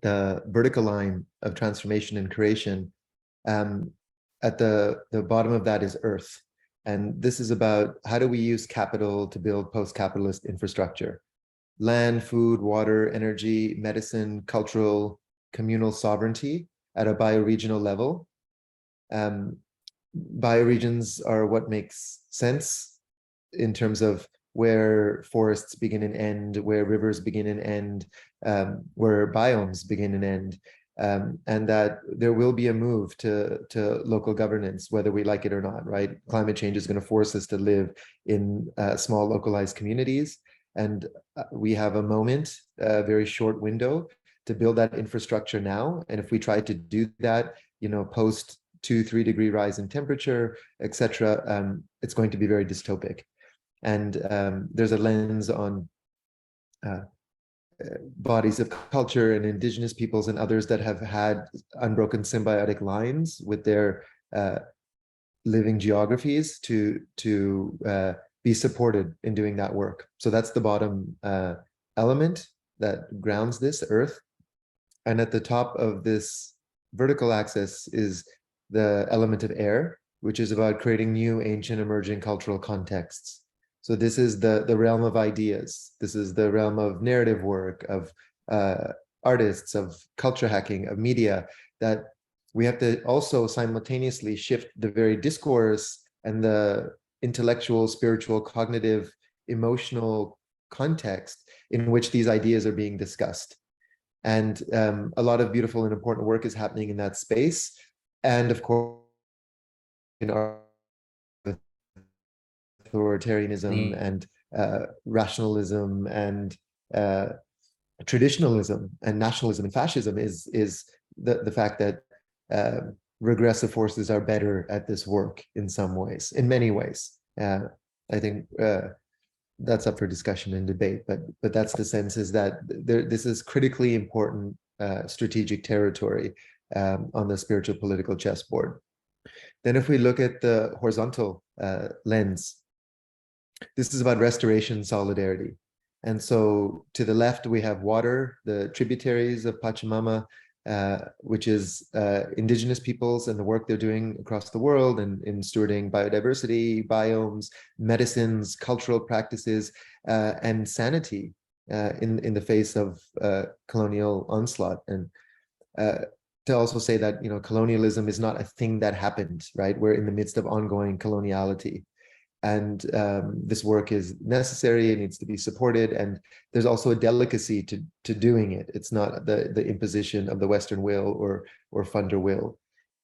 the vertical line of transformation and creation. At the bottom of that is Earth. And this is about how do we use capital to build post-capitalist infrastructure? Land, food, water, energy, medicine, cultural, communal sovereignty at a bioregional level. Bioregions are what makes sense in terms of where forests begin and end, where rivers begin and end, where biomes begin and end. And that there will be a move to local governance, whether we like it or not, right? Climate change is going to force us to live in small localized communities. And we have a moment, a very short window to build that infrastructure now. And if we try to do that, post 2-3 degree rise in temperature, etc., it's going to be very dystopic. And there's a lens on bodies of culture and indigenous peoples and others that have had unbroken symbiotic lines with their living geographies to be supported in doing that work. So that's the bottom element that grounds this earth. And at the top of this vertical axis is the element of air, which is about creating new, ancient, emerging cultural contexts. So this is the realm of ideas. This is the realm of narrative work, of artists, of culture hacking, of media, that we have to also simultaneously shift the very discourse and the intellectual, spiritual, cognitive, emotional context in which these ideas are being discussed. And a lot of beautiful and important work is happening in that space. And of course, in our authoritarianism and rationalism and traditionalism and nationalism and fascism is the fact that regressive forces are better at this work in some ways, in many ways. I think that's up for discussion and debate, but that's the sense, is that this is critically important strategic territory on the spiritual political chessboard. Then if we look at the horizontal lens, this is about restoration solidarity. And so to the left, we have water, the tributaries of Pachamama, which is indigenous peoples and the work they're doing across the world and in stewarding biodiversity, biomes, medicines, cultural practices, and sanity in the face of colonial onslaught. And to also say that, colonialism is not a thing that happened, right? We're in the midst of ongoing coloniality. And this work is necessary, it needs to be supported, and there's also a delicacy to doing it. It's not the imposition of the Western will or funder will.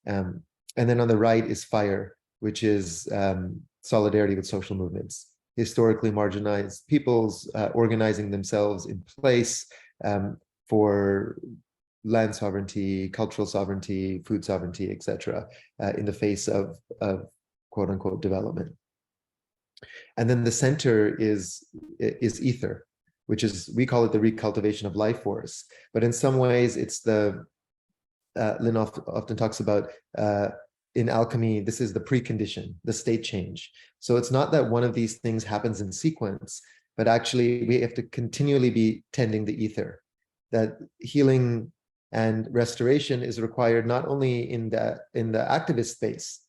And then on the right is FIRE, which is solidarity with social movements, historically marginalized peoples organizing themselves in place for land sovereignty, cultural sovereignty, food sovereignty, etc., in the face of quote unquote development. And then the center is ether, which is, we call it the recultivation of life force. But in some ways, it's the, Lynn often talks about, in alchemy, this is the precondition, the state change. So it's not that one of these things happens in sequence, but actually we have to continually be tending the ether, that healing and restoration is required not only in the activist space.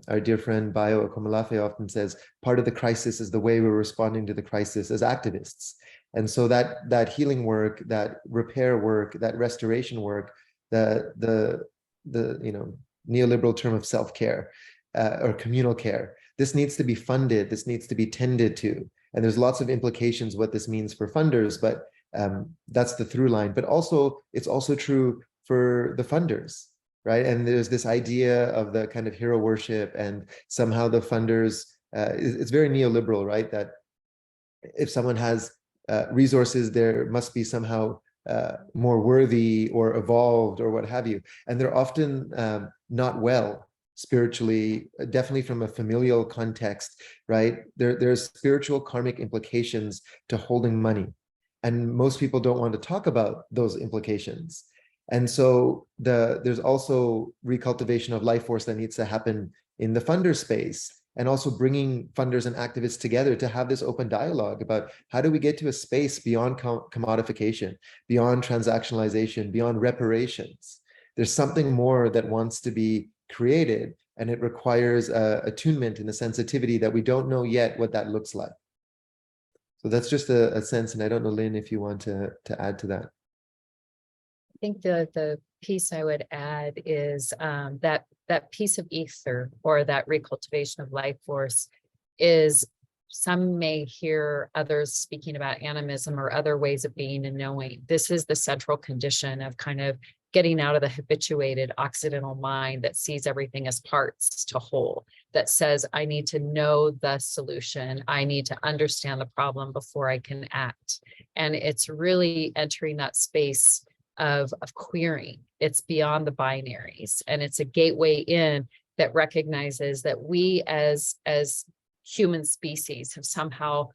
Our dear friend Bayo Akomolafe often says, part of the crisis is the way we're responding to the crisis as activists. And so that healing work, that repair work, that restoration work, the neoliberal term of self-care or communal care, this needs to be funded, this needs to be tended to. And there's lots of implications what this means for funders, but that's the through line. But also, it's also true for the funders. Right. And there's this idea of the kind of hero worship, and somehow the funders, it's very neoliberal, right? That if someone has resources, there must be somehow more worthy or evolved or what have you. And they're often not well spiritually, definitely from a familial context, right? There's spiritual karmic implications to holding money. And most people don't want to talk about those implications. And so there's also recultivation of life force that needs to happen in the funder space, and also bringing funders and activists together to have this open dialogue about how do we get to a space beyond commodification, beyond transactionalization, beyond reparations. There's something more that wants to be created, and it requires attunement and a sensitivity that we don't know yet what that looks like. So that's just a sense, and I don't know, Lynn, if you want to add to that. I think the piece I would add is that piece of ether, or that recultivation of life force, is some may hear others speaking about animism or other ways of being and knowing. This is the central condition of kind of getting out of the habituated Occidental mind that sees everything as parts to whole, that says, I need to know the solution. I need to understand the problem before I can act. And it's really entering that space of queering. It's beyond the binaries, and it's a gateway in that recognizes that we as human species have somehow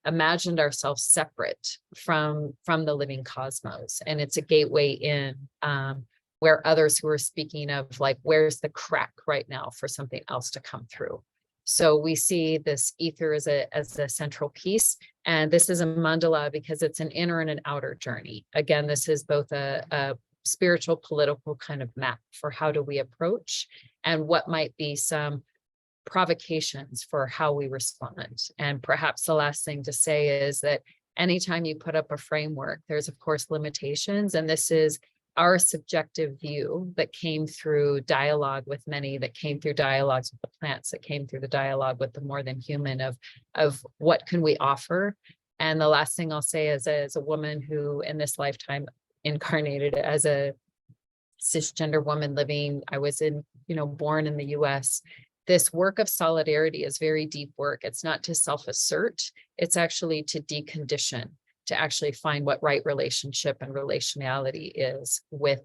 imagined ourselves separate from the living cosmos. And it's a gateway in where others who are speaking of like, where's the crack right now for something else to come through. So we see this ether as a central piece. And this is a mandala because it's an inner and an outer journey. Again, this is both a spiritual, political kind of map for how do we approach and what might be some provocations for how we respond. And perhaps the last thing to say is that anytime you put up a framework, there's of course limitations. And this is our subjective view that came through dialogue with many, that came through dialogues with the plants, that came through the dialogue with the more than human of what can we offer. And the last thing I'll say is as a woman who in this lifetime incarnated as a cisgender woman living, I was born in the US. This work of solidarity is very deep work. It's not to self-assert, it's actually to decondition, to actually find what right relationship and relationality is with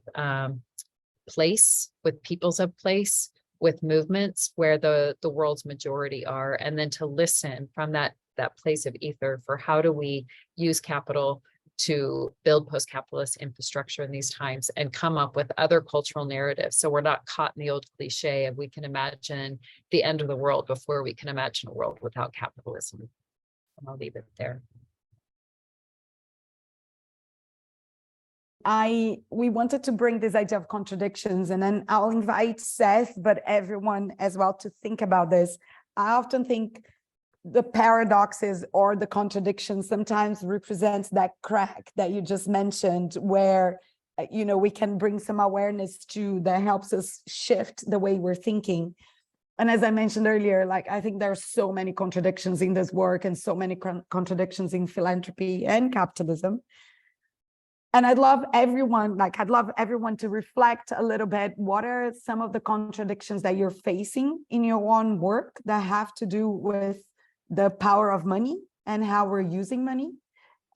place, with peoples of place, with movements where the world's majority are, and then to listen from that place of ether for how do we use capital to build post-capitalist infrastructure in these times and come up with other cultural narratives. So we're not caught in the old cliche of we can imagine the end of the world before we can imagine a world without capitalism. And I'll leave it there. We wanted to bring this idea of contradictions, and then I'll invite Seth, but everyone as well to think about this. I often think the paradoxes or the contradictions sometimes represents that crack that you just mentioned, where we can bring some awareness to that helps us shift the way we're thinking. And as I mentioned earlier, like I think there are so many contradictions in this work and so many contradictions in philanthropy and capitalism. And I'd love everyone to reflect a little bit. What are some of the contradictions that you're facing in your own work that have to do with the power of money and how we're using money?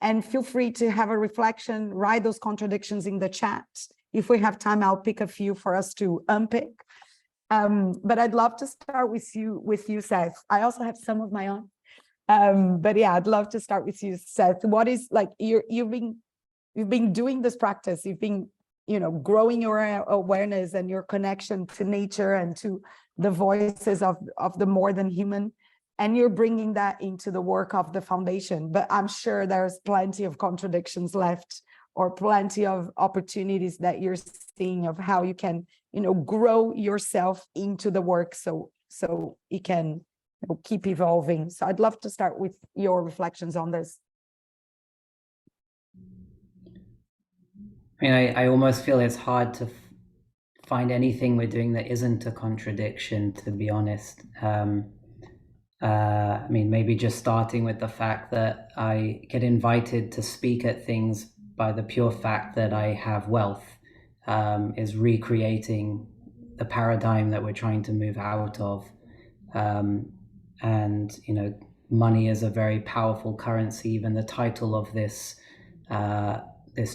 And feel free to have a reflection, write those contradictions in the chat. If we have time, I'll pick a few for us to unpick. But I'd love to start with you, Seth. I also have some of my own. But yeah, I'd love to start with you, Seth. What is like you've been doing this practice, you've been growing your awareness and your connection to nature and to the voices of the more than human, and you're bringing that into the work of the foundation. But I'm sure there's plenty of contradictions left, or plenty of opportunities that you're seeing of how you can grow yourself into the work so it can keep evolving. So I'd love to start with your reflections on this. I mean, I almost feel it's hard to find anything we're doing that isn't a contradiction, to be honest. I mean, maybe just starting with the fact that I get invited to speak at things by the pure fact that I have wealth is recreating the paradigm that we're trying to move out of. And, money is a very powerful currency. Even the title of this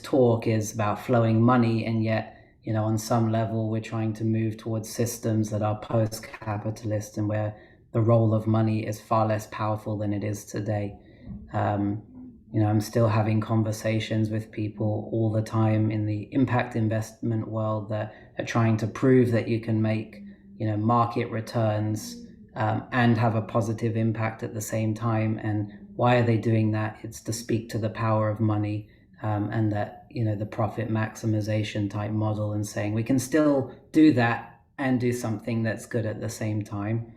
talk is about flowing money, and yet, on some level, we're trying to move towards systems that are post-capitalist and where the role of money is far less powerful than it is today. I'm still having conversations with people all the time in the impact investment world that are trying to prove that you can make, market returns and have a positive impact at the same time. And why are they doing that? It's to speak to the power of money and that, the profit maximization type model, and saying we can still do that and do something that's good at the same time.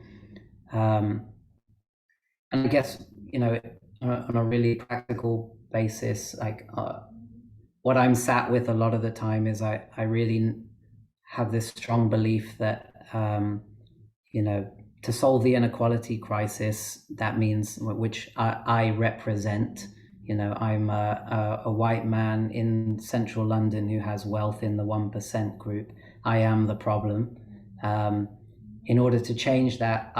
And I guess, on a really practical basis, like what I'm sat with a lot of the time is I really have this strong belief that, to solve the inequality crisis, that means, which I represent, you know, I'm a white man in central London who has wealth in the 1% group. I am the problem. In order to change that,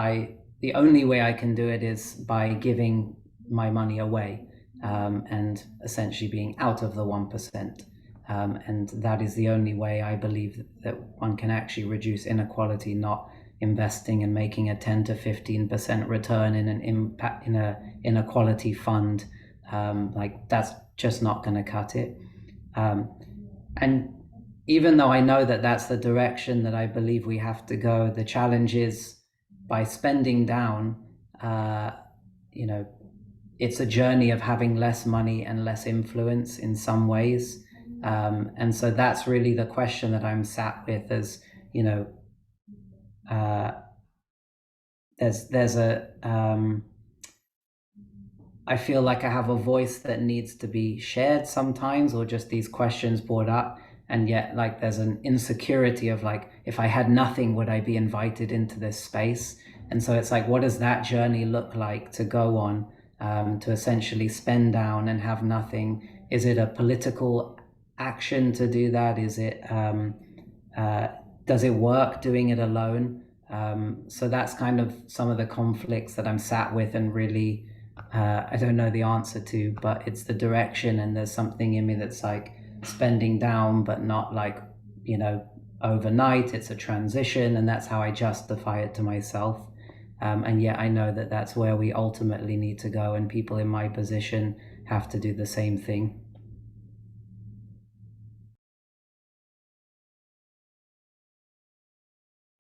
the only way I can do it is by giving my money away, and essentially being out of the 1%. And that is the only way I believe that one can actually reduce inequality, not investing and making a 10 to 15% return in an impact in a inequality fund. Like, that's just not going to cut it. And even though I know that that's the direction that I believe we have to go, the challenge is, by spending down, you know, it's a journey of having less money and less influence in some ways. And so that's really the question that I'm sat with, as, you know, there's a, I feel like I have a voice that needs to be shared sometimes, or just these questions brought up. And yet, like, there's an insecurity of, like, if I had nothing, would I be invited into this space? And so it's like, what does that journey look like to go on, to essentially spend down and have nothing? Is it a political action to do that? Is it, does it work doing it alone? So that's kind of some of the conflicts that I'm sat with, and really, I don't know the answer to, but it's the direction. And there's something in me that's like, spending down, but not like, you know, overnight. It's a transition, and that's how I justify it to myself. And yet I know that that's where we ultimately need to go, and people in my position have to do the same thing.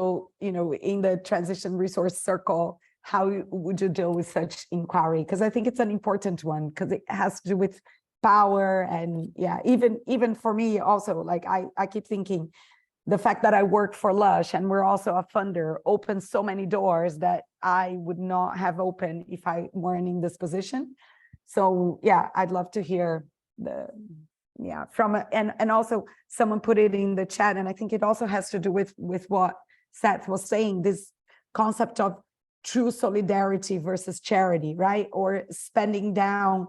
So, you know, in the transition resource circle, how would you deal with such inquiry? Because I think it's an important one, because it has to do with power. And yeah, even for me also, like, I keep thinking the fact that I work for Lush and we're also a funder opens so many doors that I would not have opened if I weren't in this position. So yeah, I'd love to hear and also someone put it in the chat, and I think it also has to do with what Seth was saying, this concept of true solidarity versus charity, right? Or spending down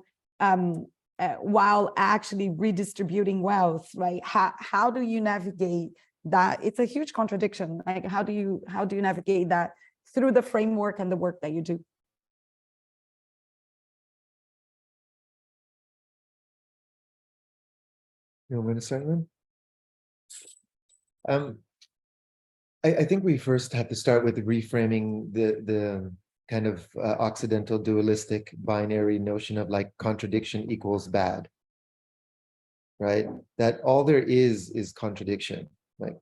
while actually redistributing wealth, right? How do you navigate that? It's a huge contradiction. Like, how do you navigate that through the framework and the work that you do? You want me to start, Lynn? I think we first have to start with reframing the kind of Occidental dualistic binary notion of, like, contradiction equals bad, right? That all there is contradiction. Like,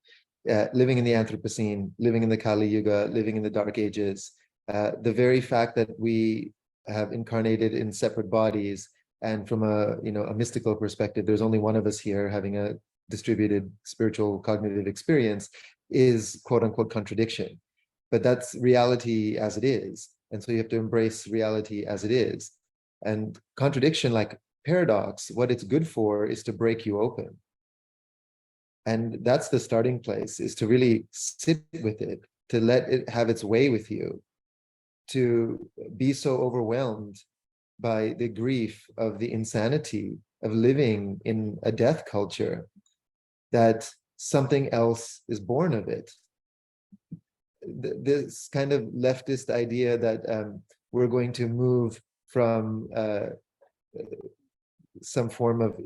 living in the Anthropocene, living in the Kali Yuga, living in the Dark Ages, the very fact that we have incarnated in separate bodies, and from a mystical perspective, there's only one of us here having a distributed spiritual cognitive experience, is quote unquote contradiction. But that's reality as it is. And so you have to embrace reality as it is. And contradiction, like paradox, what it's good for is to break you open. And that's the starting place, is to really sit with it, to let it have its way with you, to be so overwhelmed by the grief of the insanity of living in a death culture that something else is born of it. This kind of leftist idea that we're going to move from some form of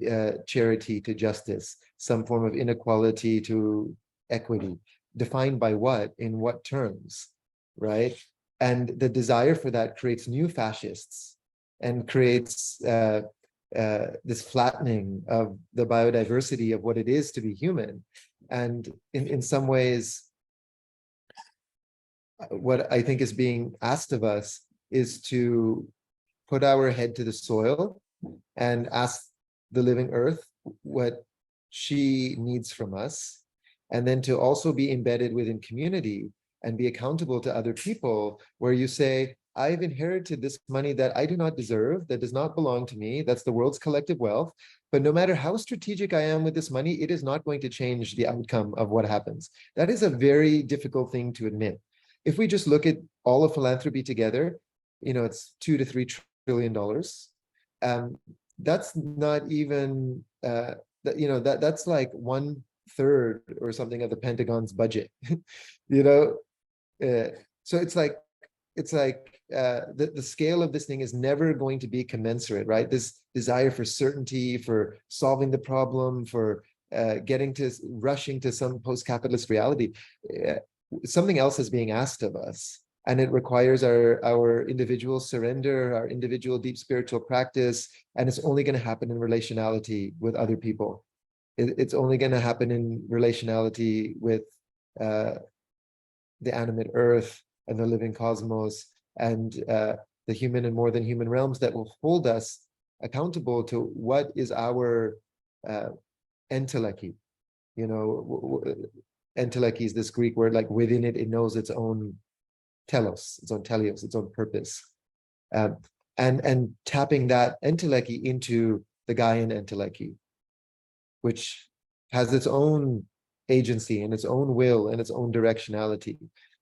charity to justice, some form of inequality to equity, defined by what, in what terms, right? And the desire for that creates new fascists and creates this flattening of the biodiversity of what it is to be human. And in some ways, what I think is being asked of us is to put our head to the soil and ask the living earth what she needs from us, and then to also be embedded within community and be accountable to other people, where you say, I've inherited this money that I do not deserve, that does not belong to me, that's the world's collective wealth, but no matter how strategic I am with this money, it is not going to change the outcome of what happens. That is a very difficult thing to admit. if we just look at all of philanthropy together, it's $2 to $3 trillion. That's not even that's like 1/3 or something of the Pentagon's budget. So it's like the scale of this thing is never going to be commensurate, right? This desire for certainty, for solving the problem, for rushing to some post-capitalist reality. Something else is being asked of us, and it requires our individual surrender, our individual deep spiritual practice, and it's only going to happen in relationality with other people. It's only going to happen in relationality with the animate earth and the living cosmos and the human and more than human realms that will hold us accountable to what is our enteleki. Enteleki is this Greek word, like within it knows its own telos, its own telios, its own purpose. And tapping that enteleki into the Gaian enteleki, which has its own agency and its own will and its own directionality.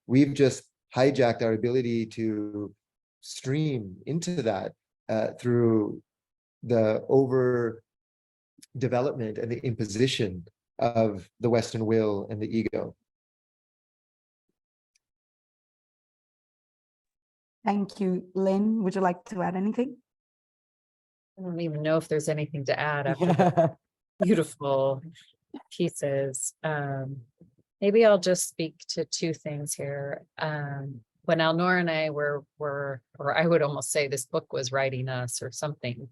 We've just hijacked our ability to stream into that through the overdevelopment and the imposition of the Western will and the ego. Thank you, Lynn. Would you like to add anything? I don't even know if there's anything to add after the beautiful pieces. Maybe I'll just speak to two things here. When Alnoor and I were, or I would almost say this book was writing us or something,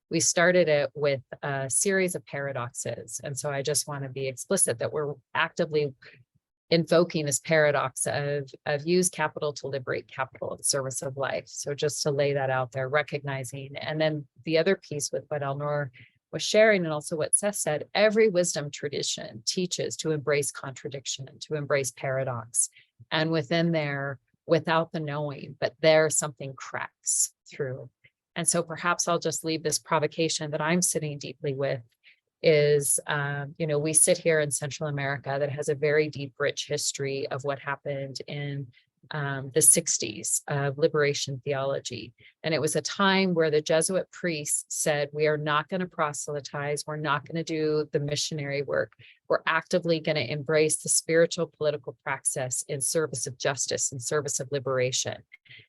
we started it with a series of paradoxes. And so I just want to be explicit that we're actively invoking this paradox of use capital to liberate capital in service of life. So just to lay that out there, recognizing. And then the other piece with what Alnoor was sharing, and also what Seth said, every wisdom tradition teaches to embrace contradiction, to embrace paradox. And within there, without the knowing, but there something cracks through. And so perhaps I'll just leave this provocation that I'm sitting deeply with is, we sit here in Central America that has a very deep, rich history of what happened in the 60s of liberation theology. And it was a time where the Jesuit priests said, we are not going to proselytize. We're not going to do the missionary work. We're actively going to embrace the spiritual political praxis in service of justice, in service of liberation.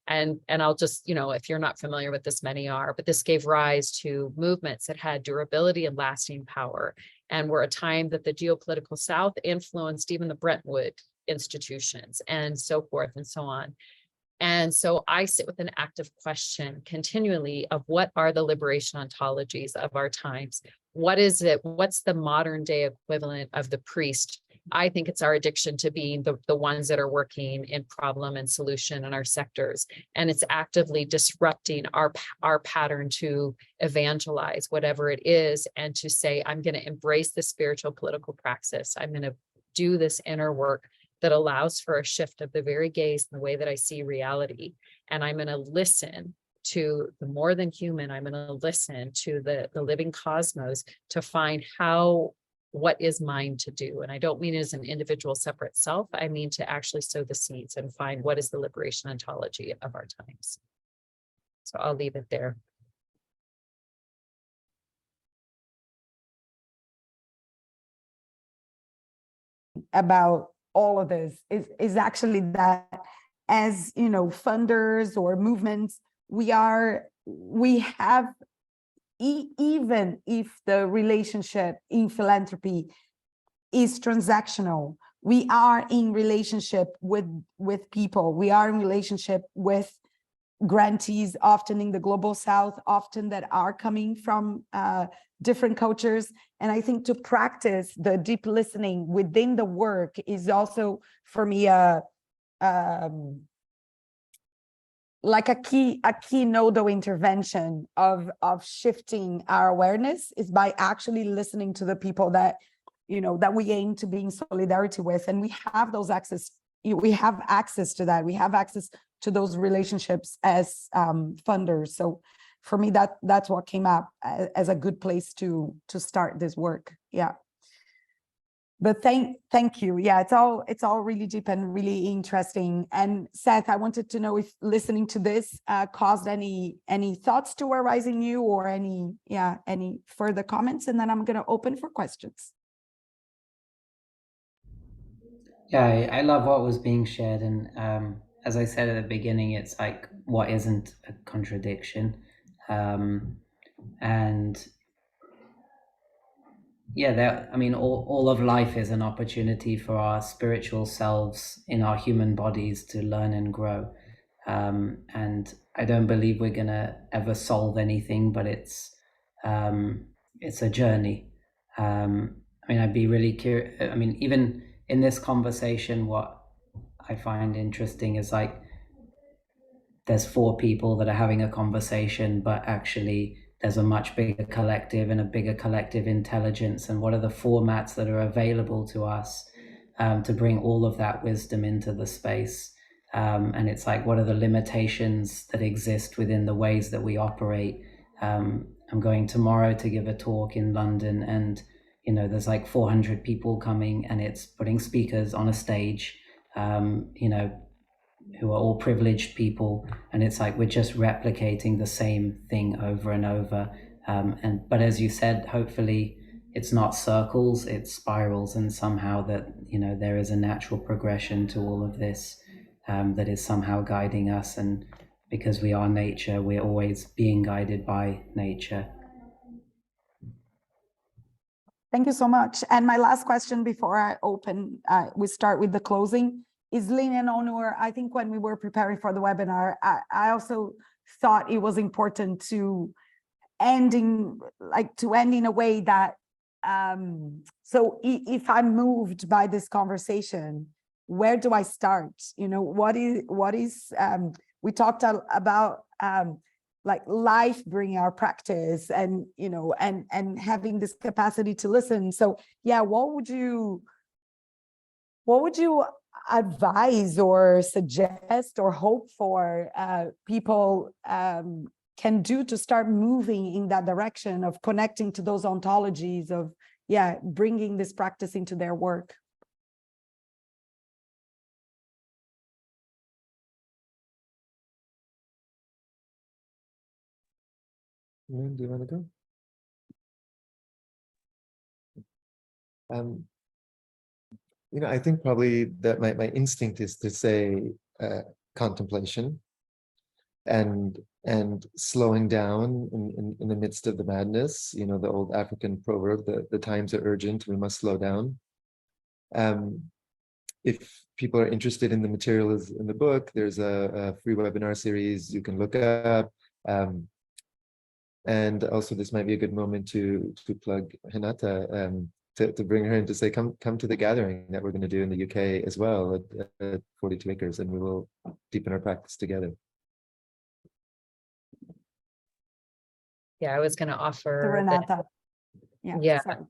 And I'll just, if you're not familiar with this, many are, but this gave rise to movements that had durability and lasting power, and were a time that the geopolitical South influenced even the Brentwood institutions and so forth and so on. And so I sit with an active question continually of what are the liberation ontologies of our times? What is it? What's the modern day equivalent of the priest? I think it's our addiction to being the ones that are working in problem and solution in our sectors. And it's actively disrupting our pattern to evangelize whatever it is, and to say, I'm going to embrace the spiritual political praxis. I'm going to do this inner work that allows for a shift of the very gaze and the way that I see reality. And I'm going to listen to the more than human. I'm going to listen to the living cosmos to find what is mine to do. And I don't mean it as an individual separate self. I mean to actually sow the seeds and find what is the liberation ontology of our times. So I'll leave it there. About all of this is actually that, as funders or movements, we have, even if the relationship in philanthropy is transactional, we are in relationship with people. We are in relationship with grantees, often in the global South, often that are coming from different cultures. And I think to practice the deep listening within the work is also, for me, like a key nodal intervention of shifting our awareness is by actually listening to the people that that we aim to be in solidarity with. And we have those access. We have access to that. We have access to those relationships as funders. So for me, that's what came up as a good place to start this work. Yeah. But thank you. Yeah, it's all really deep and really interesting. And Seth, I wanted to know if listening to this caused any thoughts to arise in you, or any further comments, and then I'm going to open for questions. Yeah, I love what was being shared, and as I said at the beginning, it's like, what isn't a contradiction, and yeah, I mean, all of life is an opportunity for our spiritual selves in our human bodies to learn and grow. And I don't believe we're gonna ever solve anything, but it's a journey. I mean, I'd be really curious. I mean, even in this conversation, what I find interesting is like, there's 4 people that are having a conversation, but actually there's a much bigger collective and a bigger collective intelligence. And what are the formats that are available to us to bring all of that wisdom into the space? And it's like, what are the limitations that exist within the ways that we operate? I'm going tomorrow to give a talk in London, and there's like 400 people coming, and it's putting speakers on a stage, who are all privileged people, and it's like, we're just replicating the same thing over and over. But as you said, hopefully it's not circles, it's spirals, and somehow that there is a natural progression to all of this that is somehow guiding us. And because we are nature, we're always being guided by nature. Thank you so much. And my last question before I open, we start with the closing, is Lynn and Alnoor. I think when we were preparing for the webinar, I also thought it was important to end in a way that, so if I'm moved by this conversation, where do I start? What is we talked about like life bringing our practice, and and having this capacity to listen. So yeah, what would you advise or suggest or hope for people can do to start moving in that direction of connecting to those ontologies, of bringing this practice into their work? Lynn, do you want to go? I think probably that my instinct is to say contemplation and slowing down in the midst of the madness. The old African proverb, the times are urgent, we must slow down. If people are interested in the materials in the book, there's a free webinar series you can look up. And also, this might be a good moment to plug Renata, to bring her in, to say, come to the gathering that we're going to do in the UK as well at 42 Acres, and we will deepen our practice together. Yeah, I was going to offer. Renata.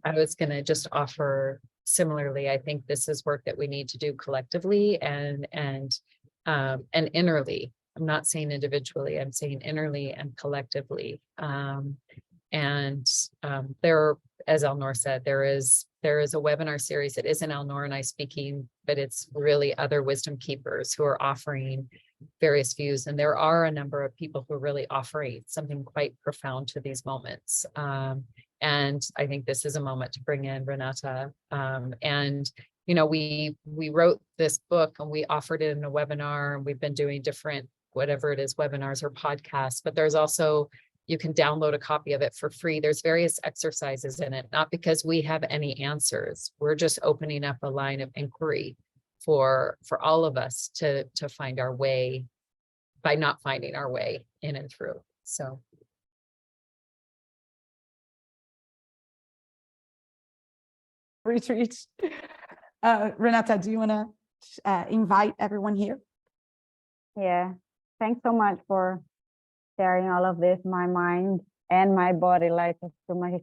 I was going to just offer similarly. I think this is work that we need to do collectively and innerly. I'm not saying individually, I'm saying innerly and collectively. There, as Alnoor said, there is a webinar series that isn't Alnoor and I speaking, but it's really other wisdom keepers who are offering various views. And there are a number of people who are really offering something quite profound to these moments. And I think this is a moment to bring in Renata. We wrote this book and we offered it in a webinar, and we've been doing different, whatever it is, webinars or podcasts, but there's also, you can download a copy of it for free. There's various exercises in it, not because we have any answers. We're just opening up a line of inquiry for all of us to find our way by not finding our way in and through. So. Retreat. Renata, do you want to invite everyone here? Yeah, thanks so much for sharing all of this. My mind and my body, like, so my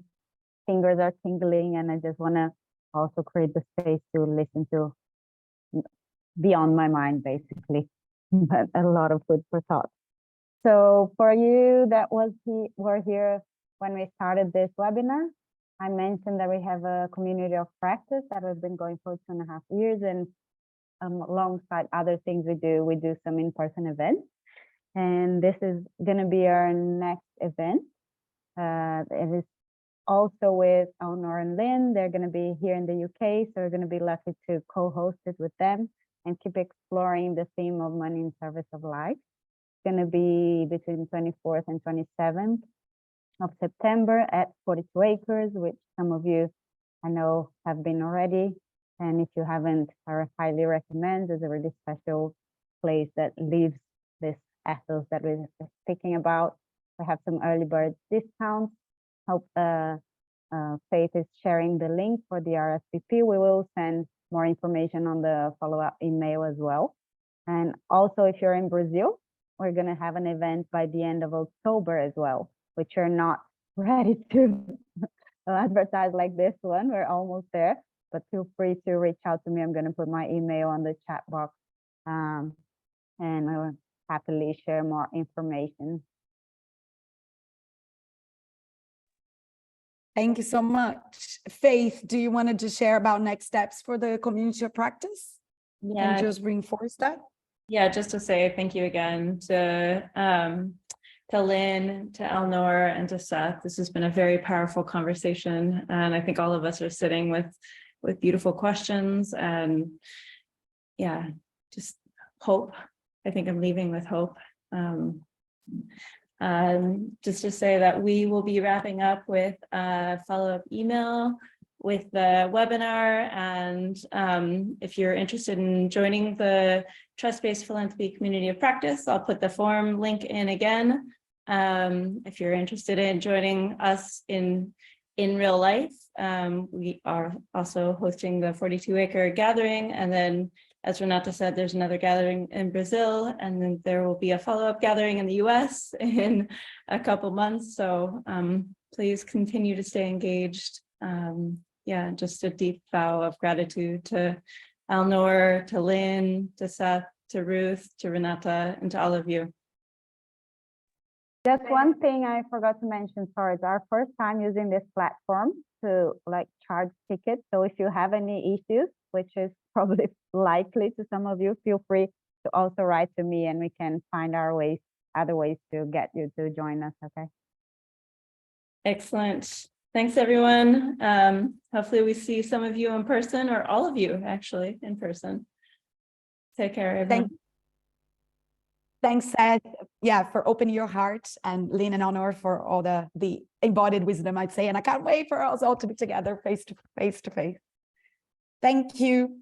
fingers are tingling, and I just want to also create the space to listen to beyond my mind, basically, but a lot of food for thought. So for you that were here when we started this webinar, I mentioned that we have a community of practice that we've been going for 2.5 years, and alongside other things we do some in-person events. And this is going to be our next event. It is also with Alnoor and Lynn. They're going to be here in the UK, so we're going to be lucky to co-host it with them and keep exploring the theme of money in service of life. It's going to be between 24th and 27th of September at 42 Acres, which some of you I know have been already. And if you haven't, I highly recommend. It's a really special place that lives this ethos that we're speaking about. We have some early bird discounts. Hope Faith is sharing the link for the RSVP. We will send more information on the follow-up email as well. And also, if you're in Brazil, we're going to have an event by the end of October as well, which are not ready to advertise like this one. We're almost there, but feel free to reach out to me. I'm going to put my email on the chat box, and I will happily share more information. Thank you so much. Faith, do you want to just share about next steps for the community of practice? Yeah, And just reinforce that? yeah, just to say thank you again to Lynn, to Alnoor, and to Seth. This has been a very powerful conversation, and I think all of us are sitting with beautiful questions, and yeah, just hope. I think I'm leaving with hope. Just to say that we will be wrapping up with a follow-up email with the webinar, and if you're interested in joining the Trust-Based Philanthropy Community of Practice, I'll put the form link in again. If you're interested in joining us in real life, we are also hosting the 42 Acre gathering, and then as Renata said, there's another gathering in Brazil, and then there will be a follow-up gathering in the US in a couple months. So please continue to stay engaged. Yeah, just a deep vow of gratitude to Alnoor, to Lynn, to Seth, to Ruth, to Renata, and to all of you. Just one thing I forgot to mention, sorry, it's our first time using this platform to charge tickets. So if you have any issues, which is probably likely to some of you, feel free to also write to me and we can find our ways, other ways to get you to join us, okay? Excellent. Thanks, everyone. Hopefully we see some of you in person, or all of you actually in person. Take care, everyone. Thanks, Seth. Yeah, for opening your heart, and Lynn and Alnoor for all the embodied wisdom, I'd say. And I can't wait for us all to be together face to face. Thank you.